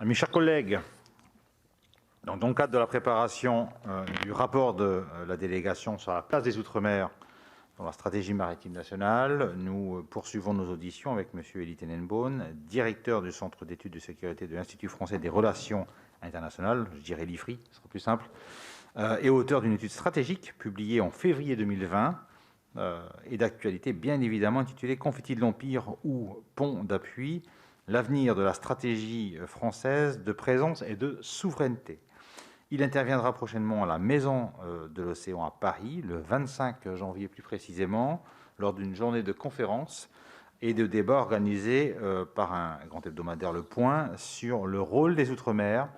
Mes chers collègues, dans le cadre de la préparation du rapport de la délégation sur la place des Outre-mer dans la stratégie maritime nationale, nous poursuivons nos auditions avec M. Elie Tenenbaum, directeur du Centre d'études de sécurité de l'Institut français des relations internationales, je dirais l'IFRI, ce sera plus simple, et auteur d'une étude stratégique publiée en février 2020 et d'actualité bien évidemment intitulée « Conflit de l'Empire ou pont d'appui ?» l'avenir de la stratégie française de présence et de souveraineté. Il interviendra prochainement à la Maison de l'Océan à Paris, le 25 janvier plus précisément, lors d'une journée de conférences et de débats organisés par un grand hebdomadaire Le Point sur le rôle des Outre-mer,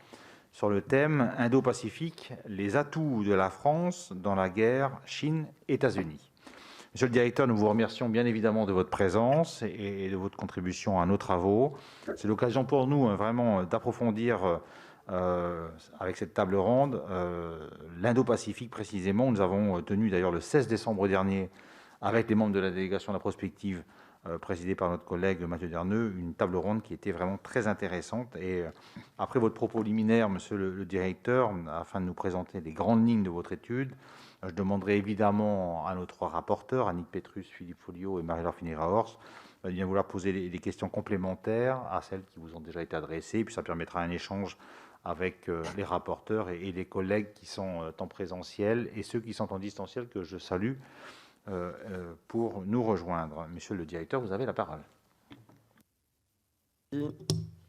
sur le thème Indo-Pacifique, les atouts de la France dans la guerre Chine-États-Unis. Monsieur le directeur, nous vous remercions bien évidemment de votre présence et de votre contribution à nos travaux. C'est l'occasion pour nous vraiment d'approfondir avec cette table ronde l'Indo-Pacifique précisément. Nous avons tenu d'ailleurs le 16 décembre dernier avec les membres de la délégation de la prospective présidée par notre collègue Mathieu Derneux, une table ronde qui était vraiment très intéressante. Et après votre propos liminaire, monsieur le directeur, afin de nous présenter les grandes lignes de votre étude, je demanderai évidemment à nos trois rapporteurs, Annick Petrus, Philippe Folliot et Marie-Laure Finéra-Horst, de bien vouloir poser des questions complémentaires à celles qui vous ont déjà été adressées. Puis ça permettra un échange avec les rapporteurs et les collègues qui sont en présentiel et ceux qui sont en distanciel que je salue pour nous rejoindre. Monsieur le directeur, vous avez la parole.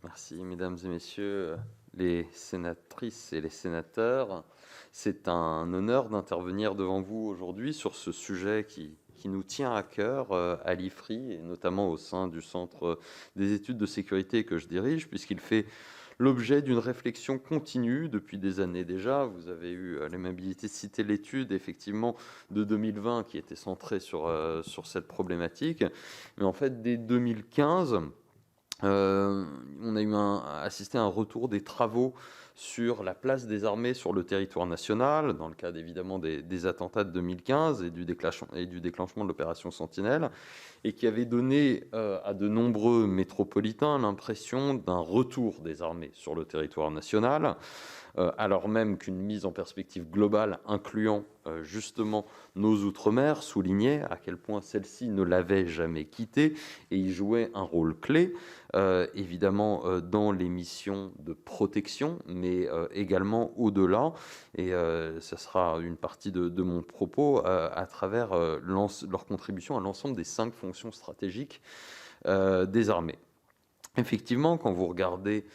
Merci, mesdames et messieurs les sénatrices et les sénateurs. C'est un honneur d'intervenir devant vous aujourd'hui sur ce sujet qui nous tient à cœur à l'IFRI, et notamment au sein du Centre des études de sécurité que je dirige, puisqu'il fait l'objet d'une réflexion continue depuis des années déjà. Vous avez eu l'aimabilité de citer l'étude, effectivement, de 2020 qui était centrée sur cette problématique. Mais en fait, dès 2015, on a assisté à un retour des travaux sur la place des armées sur le territoire national, dans le cadre évidemment des attentats de 2015 et du déclenchement de l'opération Sentinelle, et qui avait donné à de nombreux métropolitains l'impression d'un retour des armées sur le territoire national, alors même qu'une mise en perspective globale incluant justement nos Outre-mer soulignait à quel point celle-ci ne l'avait jamais quitté et y jouait un rôle clé, évidemment dans les missions de protection, mais également au-delà. Et ça sera une partie de mon propos à travers leur contribution à l'ensemble des 5 fonctions stratégiques des armées. Effectivement, quand vous regardez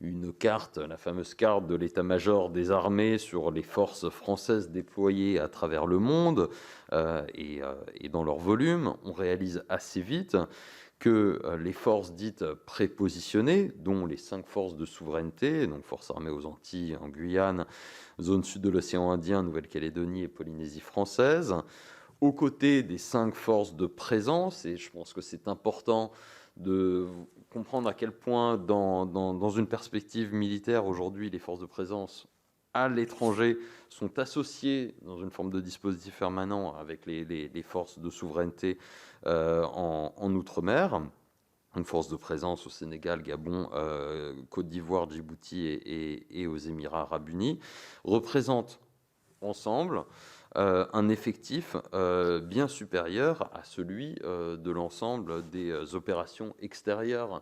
une carte, la fameuse carte de l'état-major des armées sur les forces françaises déployées à travers le monde et dans leur volume, on réalise assez vite que les forces dites prépositionnées, dont les 5 forces de souveraineté, donc forces armées aux Antilles, en Guyane, zone sud de l'océan Indien, Nouvelle-Calédonie et Polynésie française, aux côtés des 5 forces de présence, et je pense que c'est important de comprendre à quel point, dans une perspective militaire, aujourd'hui, les forces de présence à l'étranger sont associées dans une forme de dispositif permanent avec les forces de souveraineté en Outre-mer. Une force de présence au Sénégal, Gabon, Côte d'Ivoire, Djibouti et aux Émirats arabes unis, représentent ensemble un effectif bien supérieur à celui de l'ensemble des opérations extérieures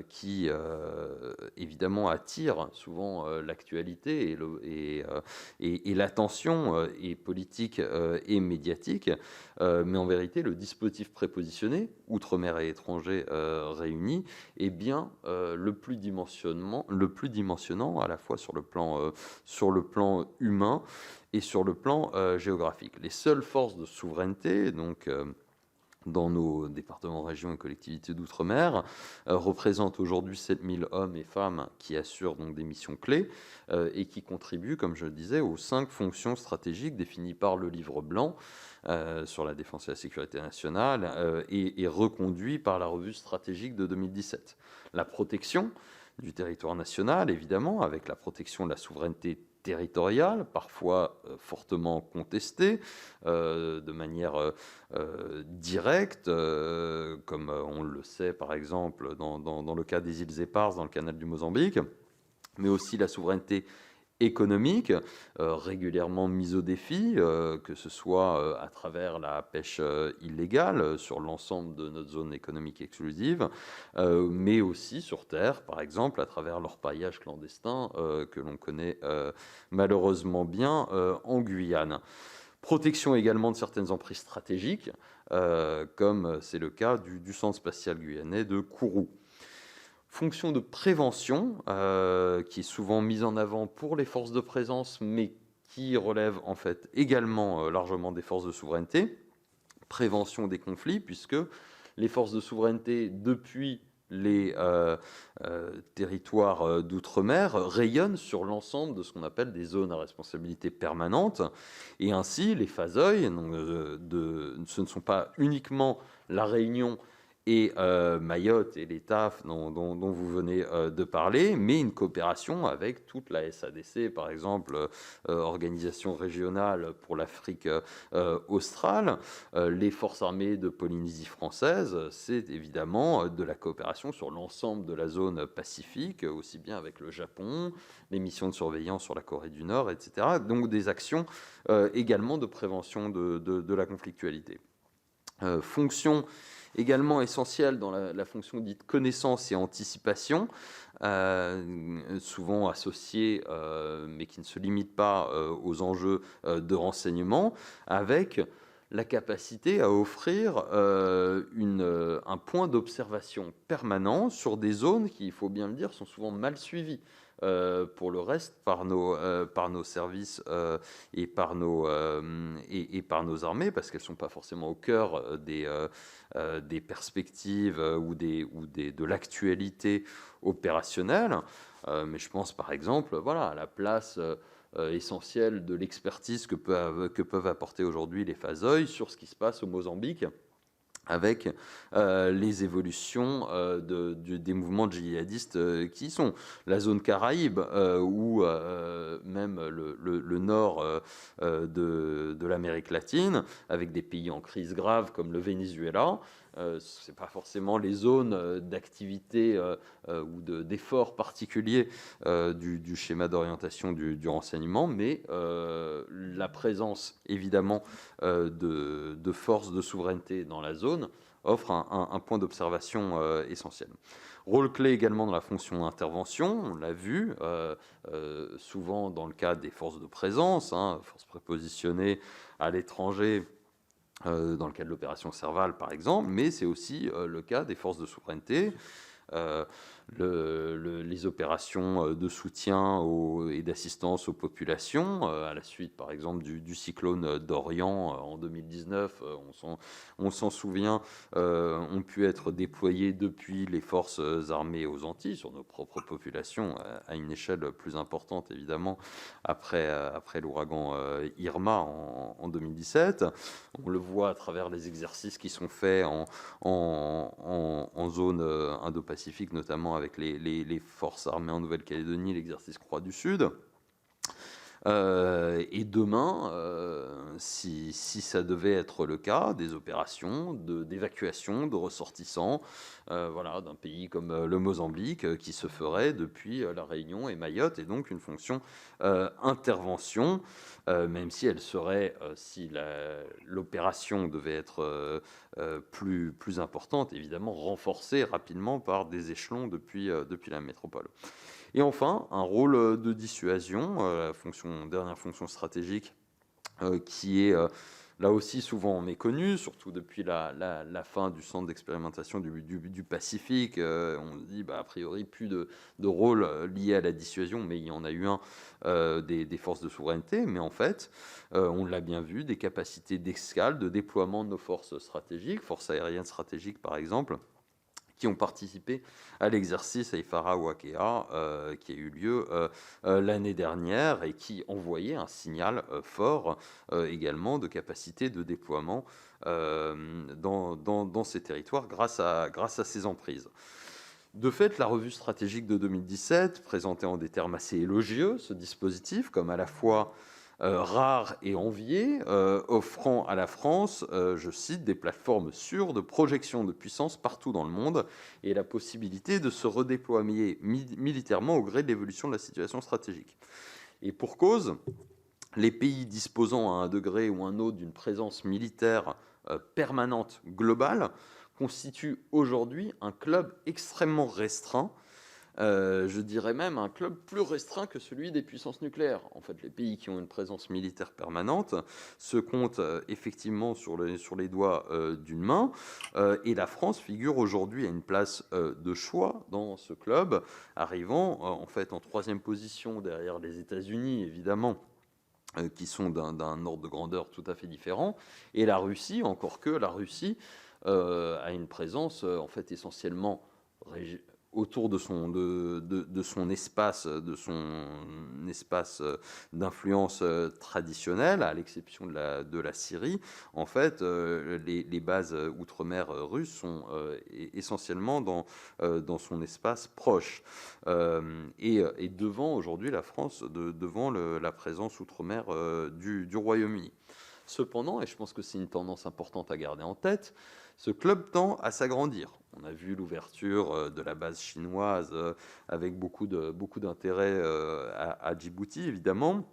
qui, évidemment, attirent souvent l'actualité et l'attention et politique et médiatique. Mais en vérité, le dispositif prépositionné, outre-mer et étrangers réunis, est bien le plus dimensionnant à la fois sur le plan humain et sur le plan géographique. Les seules forces de souveraineté, donc dans nos départements, régions et collectivités d'outre-mer, représentent aujourd'hui 7000 hommes et femmes qui assurent donc des missions clés et qui contribuent, comme je le disais, aux 5 fonctions stratégiques définies par le livre blanc sur la défense et la sécurité nationale et reconduit par la revue stratégique de 2017. La protection du territoire national, évidemment, avec la protection de la souveraineté territoriale, parfois fortement contestée, de manière directe, comme on le sait par exemple dans le cas des îles Éparses, dans le canal du Mozambique, mais aussi la souveraineté économique, régulièrement mise au défi, que ce soit à travers la pêche illégale sur l'ensemble de notre zone économique exclusive, mais aussi sur terre, par exemple, à travers l'orpaillage clandestin que l'on connaît malheureusement bien en Guyane. Protection également de certaines emprises stratégiques, comme c'est le cas du centre spatial guyanais de Kourou. Fonction de prévention, qui est souvent mise en avant pour les forces de présence, mais qui relève en fait également largement des forces de souveraineté. Prévention des conflits, puisque les forces de souveraineté, depuis les territoires d'outre-mer, rayonnent sur l'ensemble de ce qu'on appelle des zones à responsabilité permanente. Et ainsi, les FASOI, ce ne sont pas uniquement la Réunion et Mayotte et les TAF dont vous venez de parler, mais une coopération avec toute la SADC, par exemple, organisation régionale pour l'Afrique australe, les forces armées de Polynésie française. C'est évidemment de la coopération sur l'ensemble de la zone Pacifique, aussi bien avec le Japon, les missions de surveillance sur la Corée du Nord, etc. Donc des actions également de prévention de la conflictualité. Fonction également essentielle dans la fonction dite connaissance et anticipation, souvent associée, mais qui ne se limite pas aux enjeux de renseignement, avec la capacité à offrir un point d'observation permanent sur des zones qui, il faut bien le dire, sont souvent mal suivies. Pour le reste, par nos services et par nos armées, parce qu'elles ne sont pas forcément au cœur des perspectives ou de l'actualité opérationnelle. Mais je pense par exemple à la place essentielle de l'expertise que peuvent apporter aujourd'hui les FASOI sur ce qui se passe au Mozambique, avec les évolutions des mouvements djihadistes qui sont la zone Caraïbe ou même le nord de l'Amérique latine, avec des pays en crise grave comme le Venezuela. Ce n'est pas forcément les zones d'activité ou d'efforts particuliers du schéma d'orientation du renseignement, mais la présence évidemment de forces de souveraineté dans la zone offre un point d'observation essentiel. Rôle clé également dans la fonction d'intervention, on l'a vu, souvent dans le cadre des forces de présence, forces prépositionnées à l'étranger, dans le cadre de l'opération Serval par exemple, mais c'est aussi le cas des forces de souveraineté, les opérations de soutien et d'assistance aux populations, à la suite par exemple du cyclone d'Orient en 2019, on s'en souvient, ont pu être déployées depuis les forces armées aux Antilles sur nos propres populations, à une échelle plus importante évidemment après l'ouragan Irma en 2017. On le voit à travers les exercices qui sont faits en zone Indo-Pacifique, notamment avec les forces armées en Nouvelle-Calédonie, l'exercice Croix du Sud. Et demain, si ça devait être le cas, des opérations d'évacuation de ressortissants d'un pays comme le Mozambique qui se ferait depuis la Réunion et Mayotte, et donc une fonction intervention, même si elle serait, si l'opération devait être plus importante, évidemment renforcée rapidement par des échelons depuis la métropole. Et enfin, un rôle de dissuasion, dernière fonction stratégique, qui est là aussi souvent méconnue, surtout depuis la fin du centre d'expérimentation du Pacifique. On se dit, a priori, plus de rôle lié à la dissuasion, mais il y en a eu un des forces de souveraineté. Mais en fait, on l'a bien vu, des capacités d'escale, de déploiement de nos forces stratégiques, forces aériennes stratégiques par exemple, qui ont participé à l'exercice Aifara Wakea qui a eu lieu l'année dernière et qui envoyait un signal fort également de capacité de déploiement dans ces territoires grâce à ces emprises. De fait, la revue stratégique de 2017 présentait en des termes assez élogieux ce dispositif comme à la fois rare et envié, offrant à la France, je cite, des plateformes sûres de projection de puissance partout dans le monde et la possibilité de se redéployer militairement au gré de l'évolution de la situation stratégique. Et pour cause, les pays disposant à un degré ou un autre d'une présence militaire permanente globale constituent aujourd'hui un club extrêmement restreint, je dirais même un club plus restreint que celui des puissances nucléaires. En fait, les pays qui ont une présence militaire permanente se comptent effectivement sur les doigts d'une main, et la France figure aujourd'hui à une place de choix dans ce club, arrivant en fait en troisième position derrière les États-Unis, évidemment, qui sont d'un ordre de grandeur tout à fait différent, et la Russie, encore que la Russie a une présence en fait essentiellement autour de son espace d'influence traditionnelle, à l'exception de la Syrie. En fait, les bases outre-mer russes sont essentiellement dans son espace proche. Et devant aujourd'hui la France, devant la présence outre-mer du Royaume-Uni. Cependant, et je pense que c'est une tendance importante à garder en tête, ce club tend à s'agrandir. On a vu l'ouverture de la base chinoise avec beaucoup d'intérêt à Djibouti, évidemment.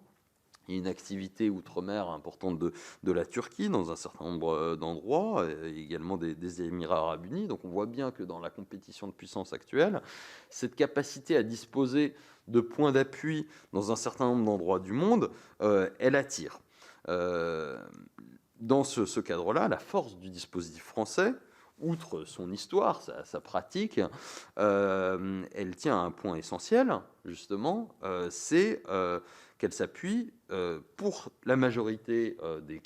Il y a une activité outre-mer importante de la Turquie dans un certain nombre d'endroits, et également des Émirats arabes unis. Donc on voit bien que dans la compétition de puissance actuelle, cette capacité à disposer de points d'appui dans un certain nombre d'endroits du monde, elle attire. Dans ce cadre-là, la force du dispositif français, outre son histoire, sa pratique, elle tient à un point essentiel, justement, c'est qu'elle s'appuie, pour la majorité des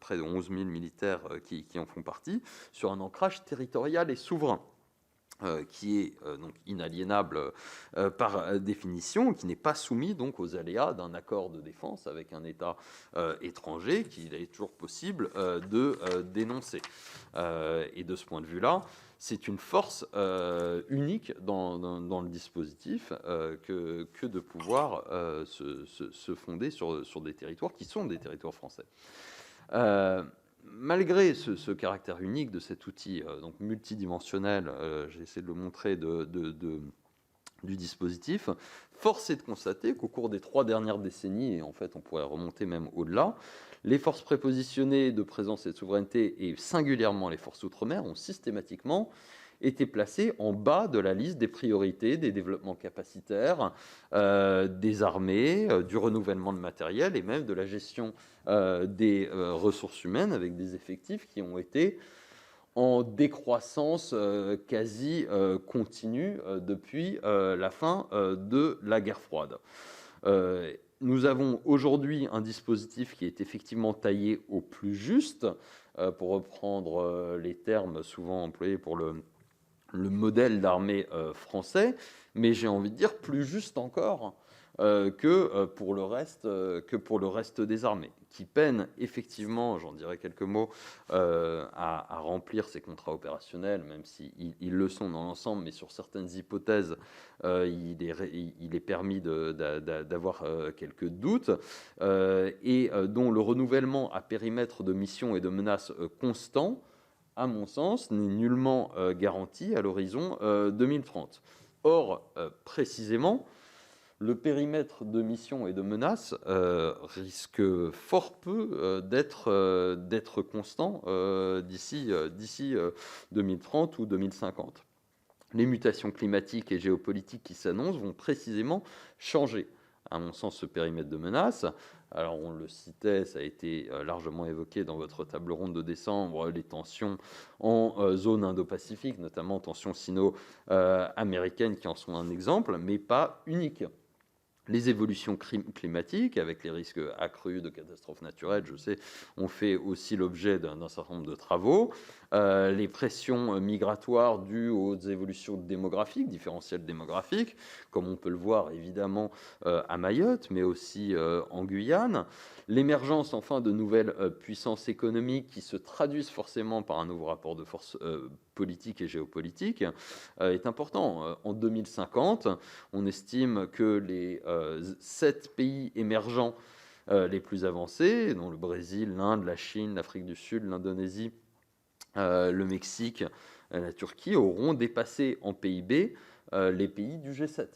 près de 11 000 militaires qui en font partie, sur un ancrage territorial et souverain. Qui est donc inaliénable par définition, qui n'est pas soumis donc aux aléas d'un accord de défense avec un État étranger qu'il est toujours possible de dénoncer. Et de ce point de vue-là, c'est une force unique dans le dispositif que de pouvoir se fonder sur des territoires qui sont des territoires français. Malgré ce caractère unique de cet outil donc multidimensionnel, j'ai essayé de le montrer du dispositif, force est de constater qu'au cours des 3 dernières décennies, et en fait on pourrait remonter même au-delà, les forces prépositionnées de présence et de souveraineté, et singulièrement les forces outre-mer, ont systématiquement été placées en bas de la liste des priorités, des développements capacitaires, des armées, du renouvellement de matériel et même de la gestion des ressources humaines, avec des effectifs qui ont été en décroissance quasi continue depuis la fin de la guerre froide. Nous avons aujourd'hui un dispositif qui est effectivement taillé au plus juste, pour reprendre les termes souvent employés pour le modèle d'armée français, mais j'ai envie de dire plus juste encore que pour le reste des armées, qui peinent effectivement, j'en dirai quelques mots, à remplir ces contrats opérationnels, même s'ils le sont dans l'ensemble, mais sur certaines hypothèses, il est permis d'avoir quelques doutes, et dont le renouvellement à périmètre de missions et de menaces constant, à mon sens, n'est nullement garanti à l'horizon 2030. Or, précisément, le périmètre de mission et de menace risque fort peu d'être constant d'ici 2030 ou 2050. Les mutations climatiques et géopolitiques qui s'annoncent vont précisément changer, à mon sens, ce périmètre de menace. Alors, on le citait, ça a été largement évoqué dans votre table ronde de décembre, les tensions en zone Indo-Pacifique, notamment tensions sino-américaines qui en sont un exemple, mais pas unique. Les évolutions climatiques, avec les risques accrus de catastrophes naturelles, je sais, ont fait aussi l'objet d'un certain nombre de travaux. Les pressions migratoires dues aux évolutions démographiques, différentielles démographiques, comme on peut le voir évidemment à Mayotte, mais aussi en Guyane. L'émergence, enfin, de nouvelles puissances économiques qui se traduisent forcément par un nouveau rapport de force politique et géopolitique est important. En 2050, on estime que les 7 pays émergents les plus avancés, dont le Brésil, l'Inde, la Chine, l'Afrique du Sud, l'Indonésie, le Mexique, la Turquie, auront dépassé en PIB les pays du G7.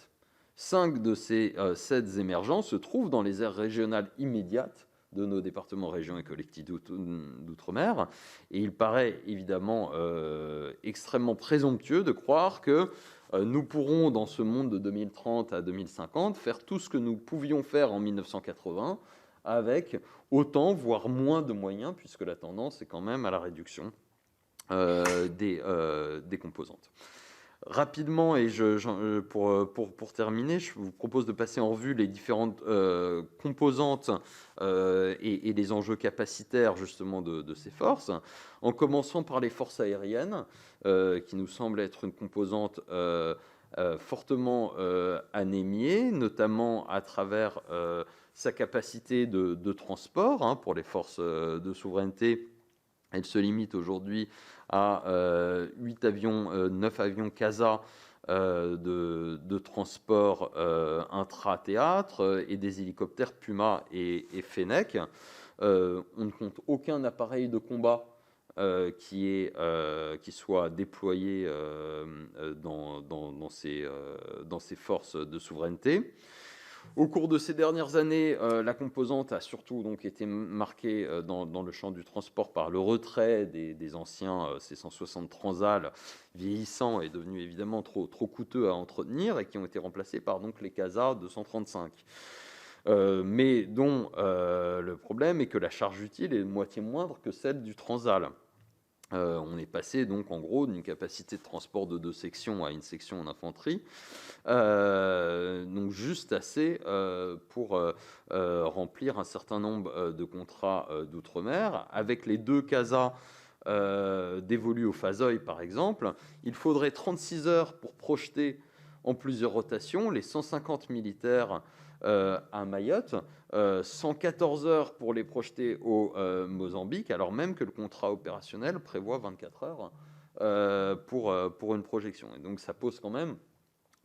5 de ces 7 émergents se trouvent dans les aires régionales immédiates de nos départements, régions et collectivités d'outre-mer. Et il paraît évidemment extrêmement présomptueux de croire que nous pourrons, dans ce monde de 2030 à 2050, faire tout ce que nous pouvions faire en 1980 avec autant, voire moins de moyens, puisque la tendance est quand même à la réduction des composantes. Rapidement, et pour terminer, je vous propose de passer en revue les différentes composantes et les enjeux capacitaires justement de ces forces, en commençant par les forces aériennes, qui nous semblent être une composante fortement anémiée, notamment à travers sa capacité de transport pour les forces de souveraineté. Elle se limite aujourd'hui à 9 avions CASA de transport intra-théâtre et des hélicoptères Puma et Fennec. On ne compte aucun appareil de combat qui soit déployé dans ces forces de souveraineté. Au cours de ces dernières années, la composante a surtout donc été marquée dans le champ du transport par le retrait des anciens C-160 Transal vieillissants et devenus évidemment trop coûteux à entretenir et qui ont été remplacés par donc les CASA 235. Mais dont le problème est que la charge utile est de moitié moindre que celle du Transal. On est passé donc en gros d'une capacité de transport de 2 sections à une section en infanterie, donc juste assez pour remplir un certain nombre de contrats d'outre-mer. Avec les 2 CASA dévolus au Fazoï par exemple, il faudrait 36 heures pour projeter en plusieurs rotations les 150 militaires à Mayotte, 114 heures pour les projeter au Mozambique, alors même que le contrat opérationnel prévoit 24 heures pour une projection. Et donc ça pose quand même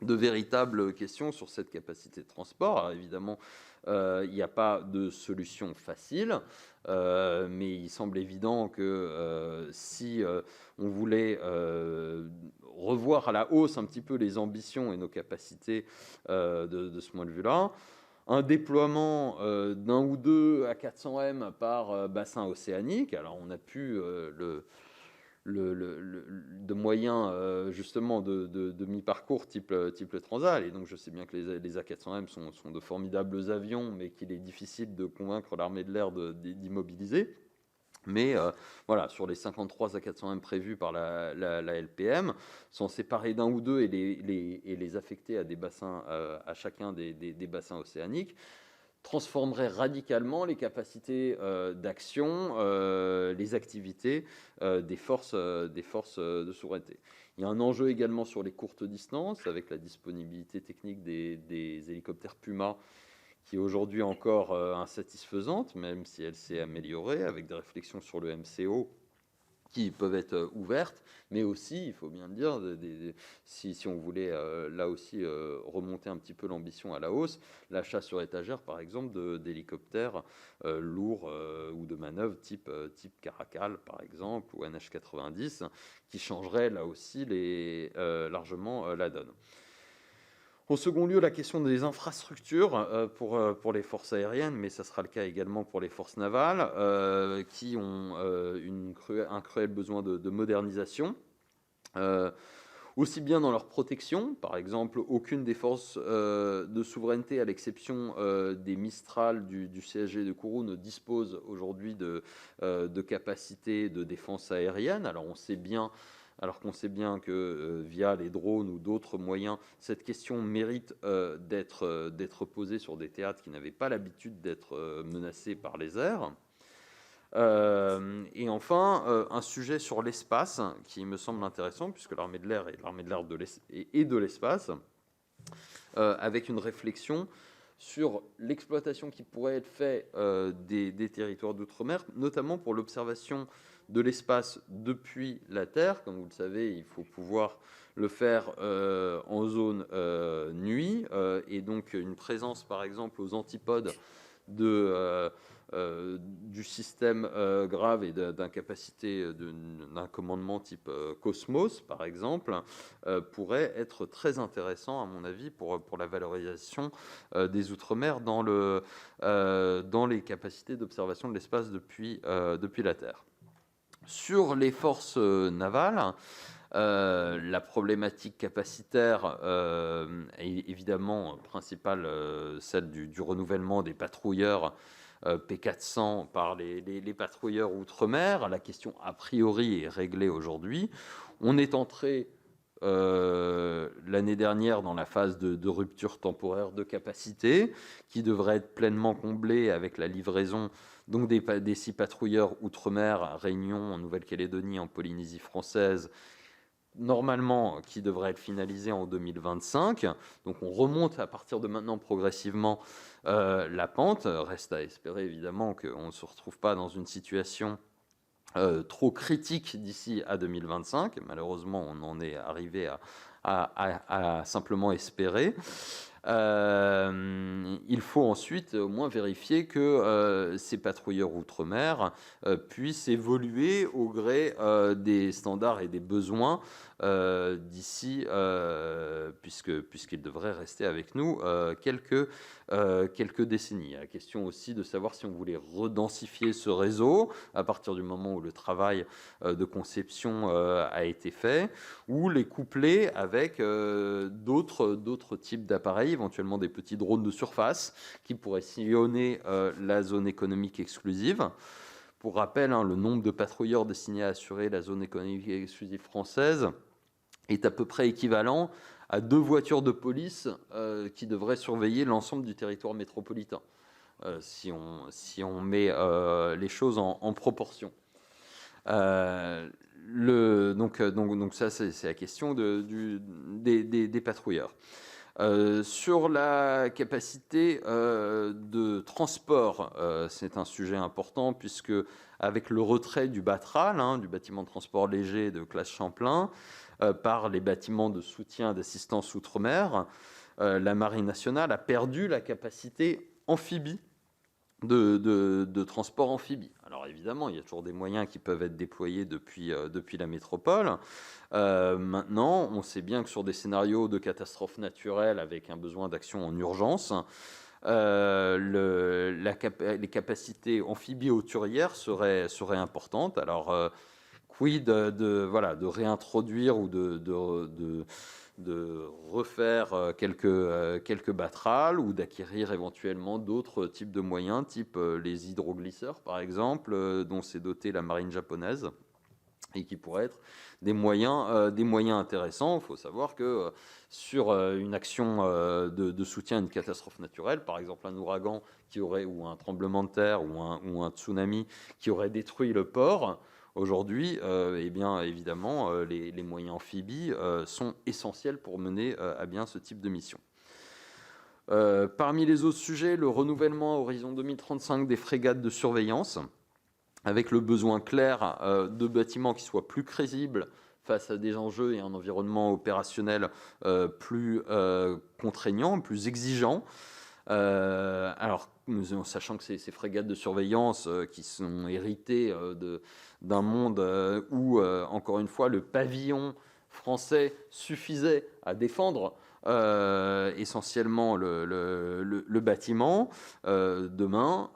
de véritables questions sur cette capacité de transport. Alors évidemment, il n'y a pas de solution facile, mais il semble évident que si on voulait revoir à la hausse un petit peu les ambitions et nos capacités de ce point de vue-là, un déploiement d'un ou deux A400M par bassin océanique. Alors on a pu de moyens justement de mi-parcours type le Transal, et donc je sais bien que les A400M sont de formidables avions, mais qu'il est difficile de convaincre l'armée de l'air d'immobiliser. Mais voilà, sur les 53 A400M prévus par la LPM, s'en séparer d'un ou deux et les affecter à des bassins, à chacun des bassins océaniques, transformerait radicalement les capacités d'action, les activités des forces de souveraineté. Il y a un enjeu également sur les courtes distances, avec la disponibilité technique des hélicoptères Puma, qui est aujourd'hui encore insatisfaisante, même si elle s'est améliorée, avec des réflexions sur le MCO qui peuvent être ouvertes, mais aussi, il faut bien le dire, si on voulait là aussi remonter un petit peu l'ambition à la hausse, l'achat sur étagère, par exemple, d'hélicoptères lourds ou de manœuvre type Caracal, par exemple, ou NH90, qui changerait là aussi largement la donne. En second lieu, la question des infrastructures pour les forces aériennes, mais ça sera le cas également pour les forces navales, qui ont un cruel besoin de modernisation, aussi bien dans leur protection. Par exemple, aucune des forces de souveraineté, à l'exception des Mistral du CSG de Kourou, ne dispose aujourd'hui de capacités de défense aérienne. Alors qu'on sait bien que via les drones ou d'autres moyens, cette question mérite d'être posée sur des théâtres qui n'avaient pas l'habitude d'être menacés par les airs. Et enfin, un sujet sur l'espace qui me semble intéressant, puisque l'armée de l'air est l'armée de l'air et de l'espace, avec une réflexion sur l'exploitation qui pourrait être faite des territoires d'outre-mer, notamment pour l'observation de l'espace depuis la Terre. Comme vous le savez, il faut pouvoir le faire en zone nuit, et donc une présence par exemple aux antipodes du système grave et d'incapacité d'un commandement type Cosmos, par exemple, pourrait être très intéressant, à mon avis, pour la valorisation des Outre-mer dans les capacités d'observation de l'espace depuis la Terre. Sur les forces navales, la problématique capacitaire est évidemment principale, celle du renouvellement des patrouilleurs P400 par les patrouilleurs outre-mer. La question a priori est réglée aujourd'hui. On est entré l'année dernière dans la phase de rupture temporaire de capacité qui devrait être pleinement comblée avec la livraison donc des 6 patrouilleurs outre-mer à Réunion, en Nouvelle-Calédonie, en Polynésie française, normalement qui devrait être finalisé en 2025. Donc on remonte à partir de maintenant progressivement la pente. Reste à espérer évidemment qu'on ne se retrouve pas dans une situation trop critique d'ici à 2025. Malheureusement, on en est arrivé à simplement espérer. Il faut ensuite au moins vérifier que ces patrouilleurs outre-mer puissent évoluer au gré des standards et des besoins d'ici, puisqu'ils devraient rester avec nous quelques décennies. La question aussi de savoir si on voulait redensifier ce réseau à partir du moment où le travail de conception a été fait, ou les coupler avec d'autres types d'appareils, éventuellement des petits drones de surface qui pourraient sillonner la zone économique exclusive. Pour rappel, le nombre de patrouilleurs destinés à assurer la zone économique exclusive française est à peu près équivalent à 2 voitures de police qui devraient surveiller l'ensemble du territoire métropolitain, si on met les choses en proportion. Donc ça, c'est la question des patrouilleurs. Sur la capacité de transport, c'est un sujet important puisque avec le retrait du Batral, du bâtiment de transport léger de classe Champlain, par les bâtiments de soutien d'assistance outre-mer, la Marine nationale a perdu la capacité amphibie de transport amphibie. Alors évidemment, il y a toujours des moyens qui peuvent être déployés depuis la métropole. Maintenant, on sait bien que sur des scénarios de catastrophes naturelles avec un besoin d'action en urgence, les capacités amphibie-hauturières seraient importantes. Alors, quid de réintroduire ou de refaire quelques battrales ou d'acquérir éventuellement d'autres types de moyens, type les hydroglisseurs par exemple, dont s'est dotée la marine japonaise et qui pourraient être des moyens intéressants. Il faut savoir que sur une action de soutien à une catastrophe naturelle, par exemple un ouragan ou un tremblement de terre ou un tsunami qui aurait détruit le port, aujourd'hui, eh bien, évidemment, les moyens amphibies sont essentiels pour mener à bien ce type de mission. Parmi les autres sujets, le renouvellement à horizon 2035 des frégates de surveillance, avec le besoin clair de bâtiments qui soient plus crédibles face à des enjeux et un environnement opérationnel plus contraignant, plus exigeant. Alors, sachant que ces frégates de surveillance qui sont héritées d'un monde où, encore une fois, le pavillon français suffisait à défendre essentiellement le bâtiment, demain,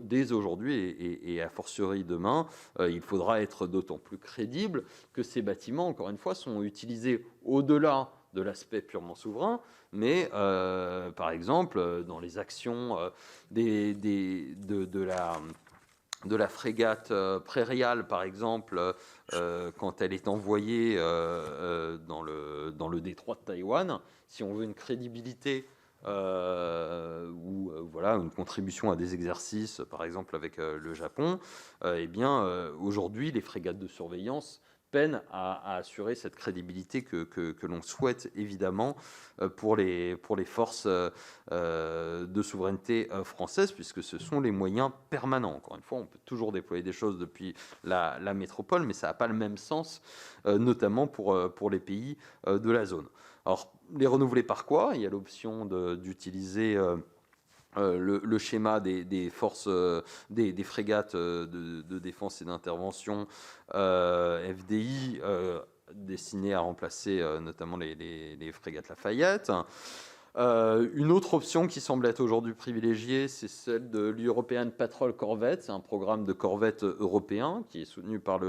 dès aujourd'hui et a fortiori demain, il faudra être d'autant plus crédible que ces bâtiments, encore une fois, sont utilisés au-delà de l'aspect purement souverain, mais par exemple dans les actions de la frégate prairiale, par exemple, quand elle est envoyée dans le détroit de Taïwan, si on veut une crédibilité ou une contribution à des exercices, par exemple avec le Japon, eh bien aujourd'hui les frégates de surveillance peinent à assurer cette crédibilité que l'on souhaite évidemment pour les forces de souveraineté françaises, puisque ce sont les moyens permanents. Encore une fois, on peut toujours déployer des choses depuis la métropole, mais ça n'a pas le même sens, notamment pour les pays de la zone. Alors, les renouveler par quoi ? Il y a l'option d'utiliser le schéma des forces, des frégates de défense et d'intervention FDI destinées à remplacer notamment les frégates Lafayette. Une autre option qui semble être aujourd'hui privilégiée, c'est celle de l'European Patrol Corvette. C'est un programme de corvettes européen qui est soutenu par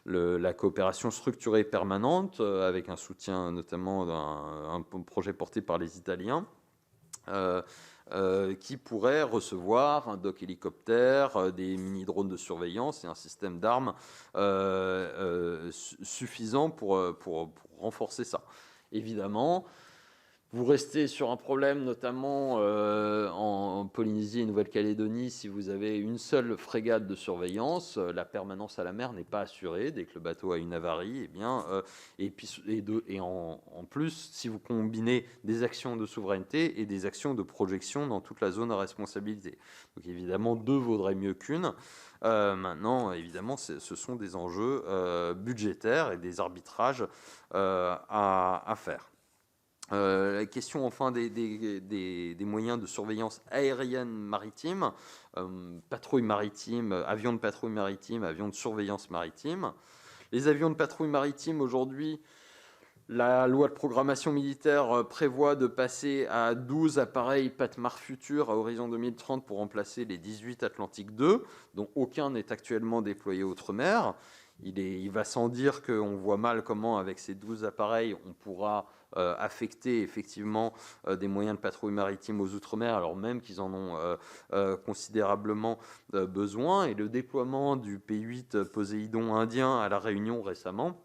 la coopération structurée permanente, avec un soutien notamment d'un projet porté par les Italiens. Qui pourrait recevoir un dock hélicoptère, des mini-drones de surveillance et un système d'armes suffisant pour renforcer ça. Évidemment, vous restez sur un problème, notamment en Polynésie et Nouvelle-Calédonie, si vous avez une seule frégate de surveillance, la permanence à la mer n'est pas assurée dès que le bateau a une avarie. En plus, si vous combinez des actions de souveraineté et des actions de projection dans toute la zone à responsabilité. Donc évidemment, 2 vaudrait mieux qu'une. Maintenant, évidemment, ce sont des enjeux budgétaires et des arbitrages à faire. La question enfin des moyens de surveillance aérienne maritime, patrouille maritime, avions de patrouille maritime, avions de surveillance maritime. Les avions de patrouille maritime, aujourd'hui, la loi de programmation militaire prévoit de passer à 12 appareils Patmar futurs à horizon 2030 pour remplacer les 18 Atlantique II, dont aucun n'est actuellement déployé outre-mer. Il va sans dire qu'on voit mal comment, avec ces 12 appareils, on pourra affecter effectivement des moyens de patrouille maritime aux Outre-mer, alors même qu'ils en ont considérablement besoin. Et le déploiement du P-8 Poséidon indien à La Réunion récemment,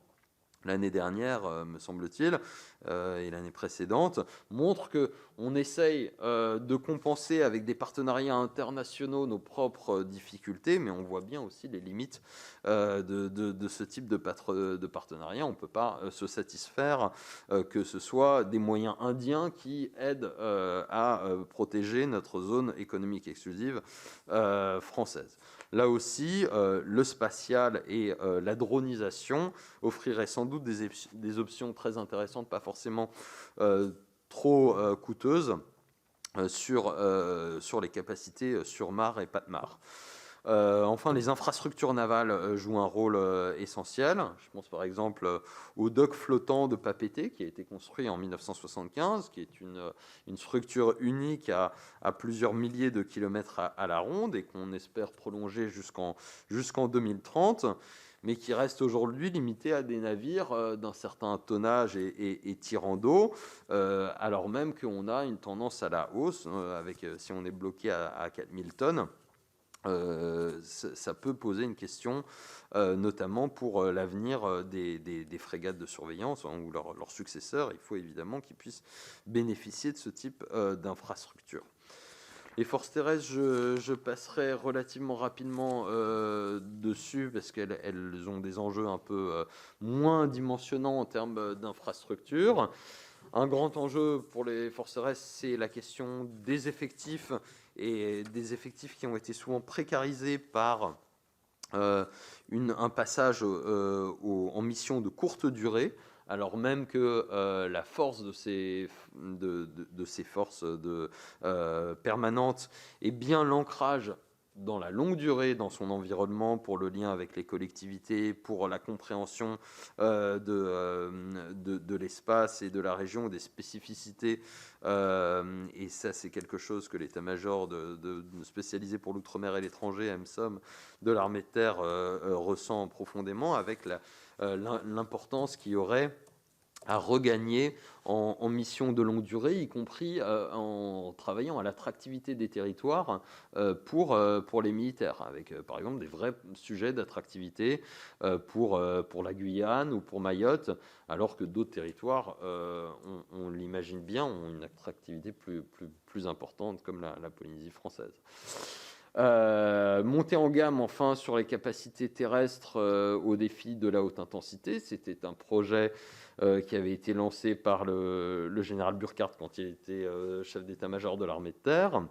l'année dernière, me semble-t-il, et l'année précédente, montre qu'on essaye de compenser avec des partenariats internationaux nos propres difficultés, mais on voit bien aussi les limites de ce type de partenariat. On ne peut pas se satisfaire que ce soit des moyens indiens qui aident à protéger notre zone économique exclusive française. Là aussi, le spatial et la dronisation offriraient sans doute des options très intéressantes, pas forcément trop coûteuses, sur les capacités sur Mars et Patmar. Enfin, les infrastructures navales jouent un rôle essentiel. Je pense par exemple au dock flottant de Papeete qui a été construit en 1975, qui est une structure unique à plusieurs milliers de kilomètres à la ronde et qu'on espère prolonger jusqu'en 2030, mais qui reste aujourd'hui limité à des navires d'un certain tonnage et tirant d'eau, alors même qu'on a une tendance à la hausse, si on est bloqué à 4000 tonnes. Ça peut poser une question, notamment pour l'avenir des frégates de surveillance ou leurs successeurs. Il faut évidemment qu'ils puissent bénéficier de ce type d'infrastructure. Les forces terrestres, je passerai relativement rapidement dessus parce qu'elles ont des enjeux un peu moins dimensionnants en termes d'infrastructure. Un grand enjeu pour les forces terrestres, c'est la question des effectifs, et des effectifs qui ont été souvent précarisés par un passage en mission de courte durée, alors même que la force de ces forces permanentes est bien l'ancrage dans la longue durée, dans son environnement, pour le lien avec les collectivités, pour la compréhension de l'espace et de la région, des spécificités. Et ça, c'est quelque chose que l'état-major spécialisé pour l'outre-mer et l'étranger, EMSOM, de l'armée de terre, ressent profondément, avec l'importance qu'il y aurait à regagner en mission de longue durée, y compris en travaillant à l'attractivité des territoires pour les militaires, avec par exemple des vrais sujets d'attractivité pour la Guyane ou pour Mayotte, alors que d'autres territoires, on l'imagine bien, ont une attractivité plus importante, comme la Polynésie française. Monter en gamme enfin sur les capacités terrestres au défi de la haute intensité, c'était un projet qui avait été lancé par le général Burkhardt quand il était chef d'état-major de l'armée de terre,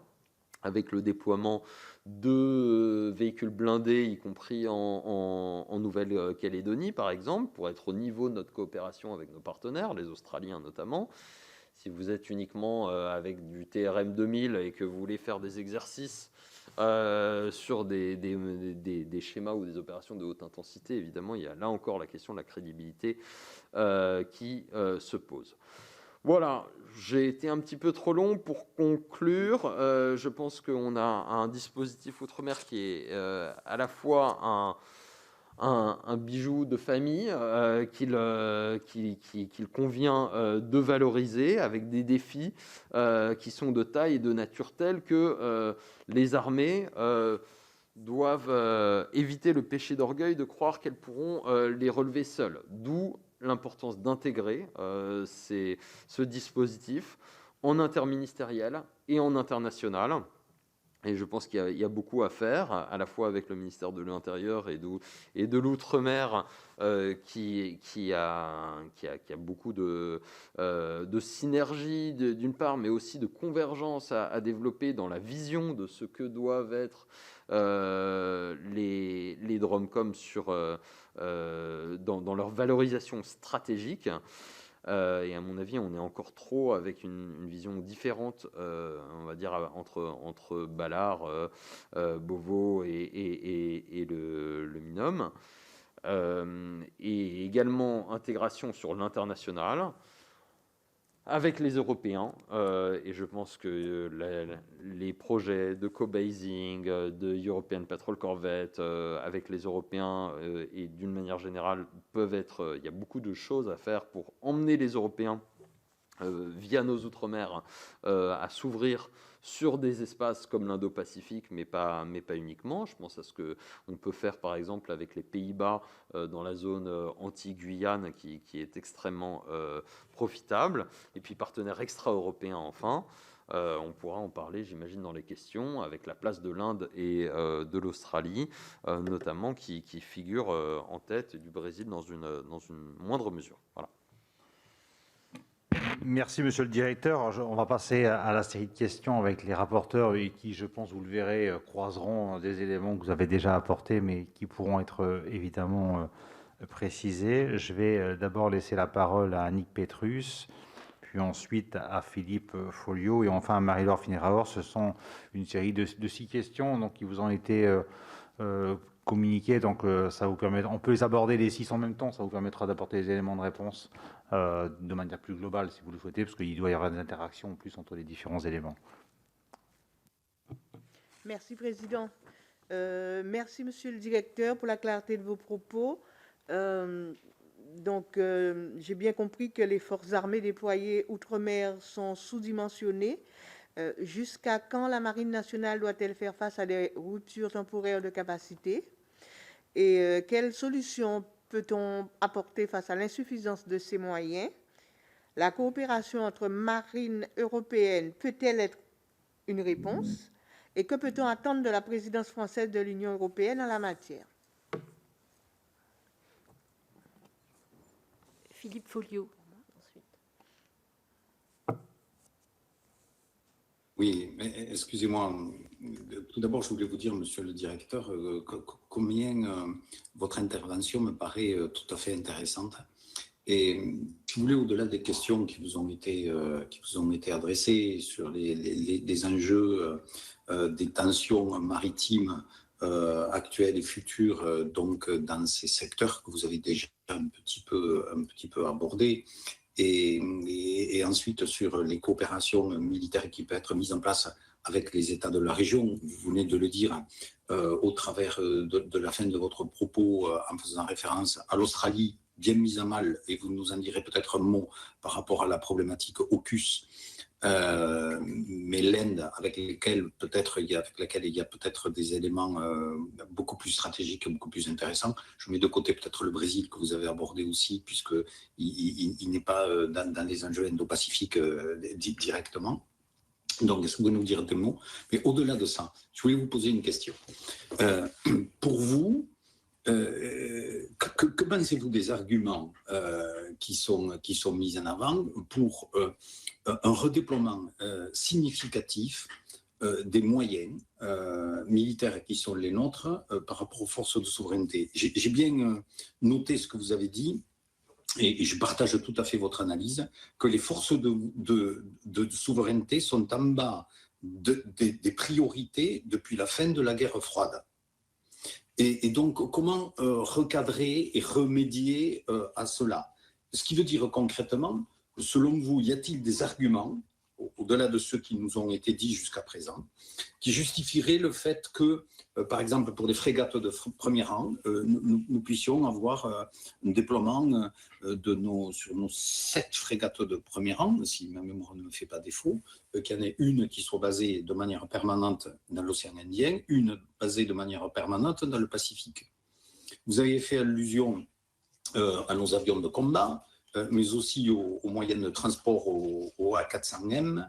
avec le déploiement de véhicules blindés, y compris en Nouvelle-Calédonie par exemple, pour être au niveau de notre coopération avec nos partenaires, les Australiens notamment. Si vous êtes uniquement avec du TRM 2000 et que vous voulez faire des exercices sur des schémas ou des opérations de haute intensité, évidemment, il y a là encore la question de la crédibilité qui se pose. Voilà, j'ai été un petit peu trop long pour conclure. Je pense qu'on a un dispositif outre-mer qui est à la fois un bijou de famille qu'il convient de valoriser avec des défis qui sont de taille et de nature telle que les armées doivent éviter le péché d'orgueil de croire qu'elles pourront les relever seules. D'où l'importance d'intégrer ce dispositif en interministériel et en international. Et je pense qu'il y a beaucoup à faire, à la fois avec le ministère de l'Intérieur et de l'Outre-mer, qui a beaucoup de synergie d'une part, mais aussi de convergence à développer dans la vision de ce que doivent être les DROMCOM dans leur valorisation stratégique. Et à mon avis, on est encore trop avec une vision différente, on va dire, entre Ballard, Beauvau et le MINOM. Et également intégration sur l'international avec les Européens. Et je pense que les projets de co-basing, de European Patrol Corvette avec les Européens et d'une manière générale peuvent être... il y a beaucoup de choses à faire pour emmener les Européens via nos outre-mer à s'ouvrir sur des espaces comme l'Indo-Pacifique, mais pas uniquement. Je pense à ce qu'on peut faire par exemple avec les Pays-Bas dans la zone anti-Guyane qui est extrêmement profitable, et puis partenaires extra-européens enfin. On pourra en parler, j'imagine, dans les questions, avec la place de l'Inde et de l'Australie, notamment, qui figurent en tête, et du Brésil dans une moindre mesure. Voilà. Merci, monsieur le directeur. On va passer à la série de questions avec les rapporteurs qui, je pense, vous le verrez, croiseront des éléments que vous avez déjà apportés, mais qui pourront être évidemment précisés. Je vais d'abord laisser la parole à Annick Petrus, puis ensuite à Philippe Folliot et enfin à Marie-Laure Finéraor. Ce sont une série de 6 questions donc, qui vous ont été communiquées. Donc, ça vous permet, on peut les aborder les 6 en même temps. Ça vous permettra d'apporter des éléments de réponse de manière plus globale, si vous le souhaitez, parce qu'il doit y avoir des interactions en plus entre les différents éléments. Merci, Président. Merci, Monsieur le Directeur, pour la clarté de vos propos. J'ai bien compris que les forces armées déployées outre-mer sont sous-dimensionnées. Jusqu'à quand la Marine nationale doit-elle faire face à des ruptures temporaires de capacité? Et quelles solutions peut-on apporter face à l'insuffisance de ces moyens? La coopération entre marines européennes peut-elle être une réponse? Et que peut-on attendre de la présidence française de l'Union européenne en la matière? Philippe Folliot. Ensuite. Oui, mais excusez-moi. Tout d'abord, je voulais vous dire, monsieur le directeur, combien votre intervention me paraît tout à fait intéressante. Et si vous voulez, au-delà des questions qui vous ont été adressées sur les enjeux des tensions maritimes actuelles et futures, donc dans ces secteurs que vous avez déjà un petit peu abordés, et ensuite sur les coopérations militaires qui peuvent être mises en place avec les États de la région. Vous venez de le dire au travers de la fin de votre propos en faisant référence à l'Australie, bien mise à mal, et vous nous en direz peut-être un mot par rapport à la problématique AUKUS, mais l'Inde, avec laquelle il y a peut-être des éléments beaucoup plus stratégiques et beaucoup plus intéressants. Je mets de côté peut-être le Brésil que vous avez abordé aussi, puisqu'il n'est pas dans les enjeux indo-pacifiques directement. Donc, est-ce que vous pouvez nous dire des mots? Mais au-delà de ça, je voulais vous poser une question. Pour vous, que pensez-vous des arguments qui sont mis en avant pour un redéploiement significatif des moyens militaires qui sont les nôtres par rapport aux forces de souveraineté? J'ai bien noté ce que vous avez dit, et je partage tout à fait votre analyse, que les forces de souveraineté sont en bas des priorités depuis la fin de la guerre froide. Et donc, comment recadrer et remédier à cela? Ce qui veut dire concrètement, selon vous, y a-t-il des arguments, au-delà de ceux qui nous ont été dits jusqu'à présent, qui justifieraient le fait que, par exemple, pour des frégates de premier rang, nous puissions avoir un déploiement sur nos 7 frégates de premier rang, si ma mémoire ne me fait pas défaut, qu'il y en ait une qui soit basée de manière permanente dans l'océan Indien, une basée de manière permanente dans le Pacifique. Vous avez fait allusion à nos avions de combat, mais aussi aux moyens de transport au A400M.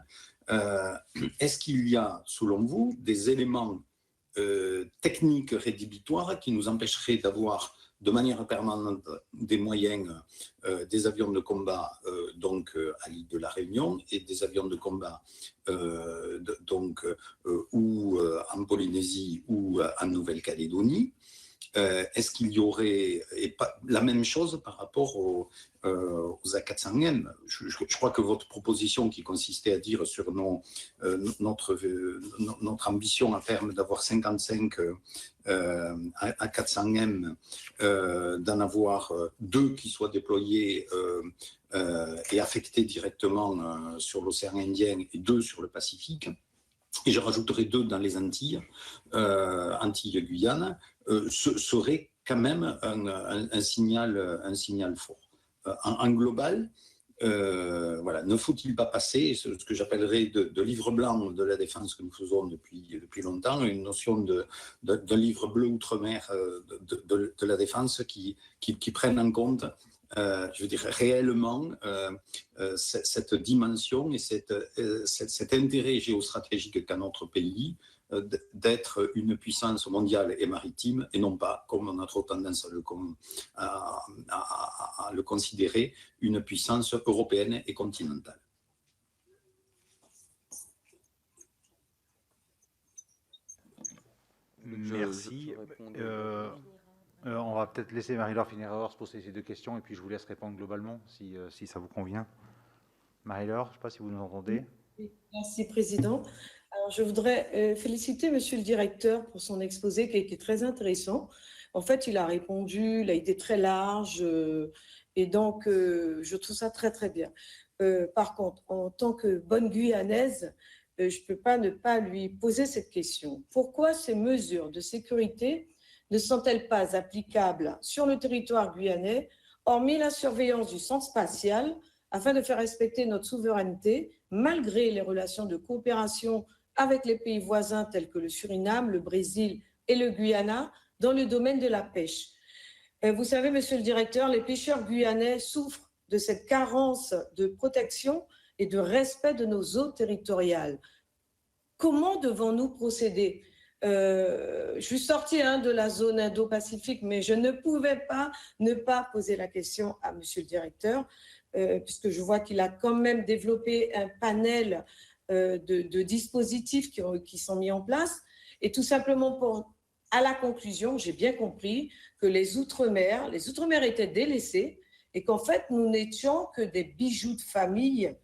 Est-ce qu'il y a, selon vous, des éléments techniques rédhibitoires qui nous empêcheraient d'avoir de manière permanente des moyens, des avions de combat à l'île de la Réunion et des avions de combat ou en Polynésie ou en Nouvelle-Calédonie? Est-ce qu'il y aurait la même chose par rapport aux A400M? Je crois que votre proposition qui consistait à dire sur notre ambition à terme d'avoir 55 A400M, d'en avoir 2 qui soient déployés et affectés directement sur l'océan Indien et 2 sur le Pacifique. Et je rajouterai 2 dans les Antilles, Antilles-Guyane, serait quand même un signal fort. En global, voilà, ne faut-il pas passer ce que j'appellerais de livre blanc de la défense que nous faisons depuis longtemps, une notion de livre bleu outre-mer de la défense qui prenne en compte je veux dire, réellement cette dimension et cet intérêt géostratégique qu'a notre pays d'être une puissance mondiale et maritime et non pas, comme on a trop tendance à le considérer, une puissance européenne et continentale. Merci. On va peut-être laisser Marie-Laure Finéraur se poser ces 2 questions et puis je vous laisse répondre globalement si ça vous convient. Marie-Laure, je ne sais pas si vous nous entendez. Oui, merci, Président. Alors, je voudrais féliciter Monsieur le Directeur pour son exposé qui a été très intéressant. En fait, il a répondu, il a été très large et donc je trouve ça très, très bien. Par contre, en tant que bonne Guyanaise, je ne peux pas ne pas lui poser cette question. Pourquoi ces mesures de sécurité ne sont-elles pas applicables sur le territoire guyanais, hormis la surveillance du centre spatial, afin de faire respecter notre souveraineté, malgré les relations de coopération avec les pays voisins tels que le Suriname, le Brésil et le Guyana, dans le domaine de la pêche? Vous savez, Monsieur le Directeur, les pêcheurs guyanais souffrent de cette carence de protection et de respect de nos eaux territoriales. Comment devons-nous procéder? Je suis sortie de la zone Indo-Pacifique, mais je ne pouvais pas ne pas poser la question à Monsieur le Directeur, puisque je vois qu'il a quand même développé un panel de dispositifs qui sont mis en place. Et tout simplement à la conclusion, j'ai bien compris que les Outre-mer étaient délaissés et qu'en fait, nous n'étions que des bijoux de famille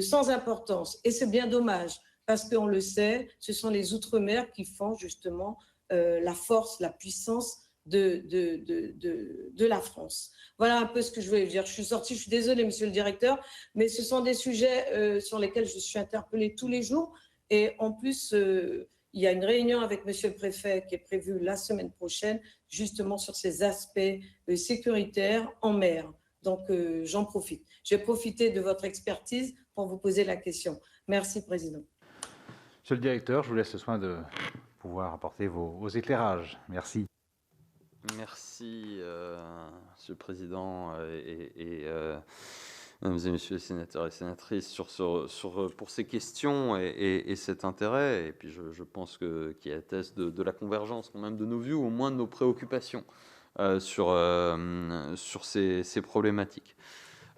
sans importance. Et c'est bien dommage. Parce qu'on le sait, ce sont les Outre-mer qui font justement la force, la puissance de la France. Voilà un peu ce que je voulais dire. Je suis sortie, je suis désolée, Monsieur le Directeur, mais ce sont des sujets sur lesquels je suis interpellée tous les jours. Et en plus, il y a une réunion avec Monsieur le Préfet qui est prévue la semaine prochaine, justement sur ces aspects sécuritaires en mer. Donc, j'en profite. Je vais profiter de votre expertise pour vous poser la question. Merci, Président. Monsieur le Directeur, je vous laisse le soin de pouvoir apporter vos éclairages. Merci. Merci, Monsieur le Président et Mesdames et Messieurs les sénateurs et sénatrices pour ces questions et cet intérêt. Et puis je pense qu'il atteste de la convergence quand même de nos vues, au moins de nos préoccupations sur ces problématiques.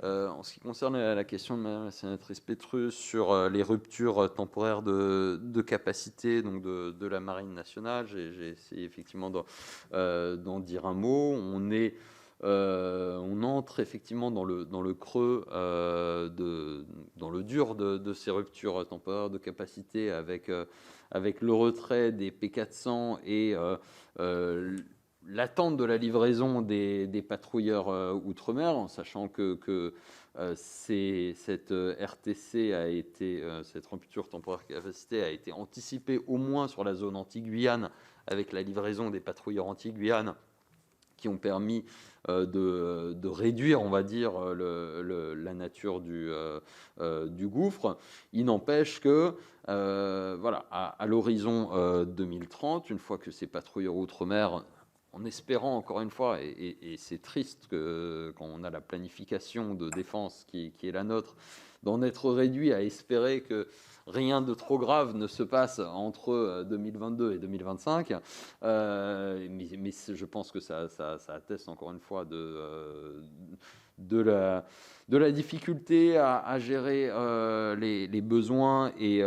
En ce qui concerne la question de Madame la sénatrice Petrus sur les ruptures temporaires de capacité donc de la Marine nationale, j'ai essayé effectivement d'en dire un mot. On est on entre effectivement dans le creux, dans le dur de ces ruptures temporaires de capacité avec le retrait des P400 et l'attente de la livraison des patrouilleurs outre-mer, en sachant que cette RTC a été, cette rupture temporaire de capacité a été anticipée au moins sur la zone anti-Guyane avec la livraison des patrouilleurs anti-Guyane qui ont permis de réduire, on va dire, la nature du gouffre. Il n'empêche que, voilà, à l'horizon 2030, une fois que ces patrouilleurs outre-mer, en espérant encore une fois, et c'est triste que quand on a la planification de défense qui est la nôtre, d'en être réduit à espérer que rien de trop grave ne se passe entre 2022 et 2025, mais je pense que ça atteste encore une fois de la difficulté à gérer les besoins et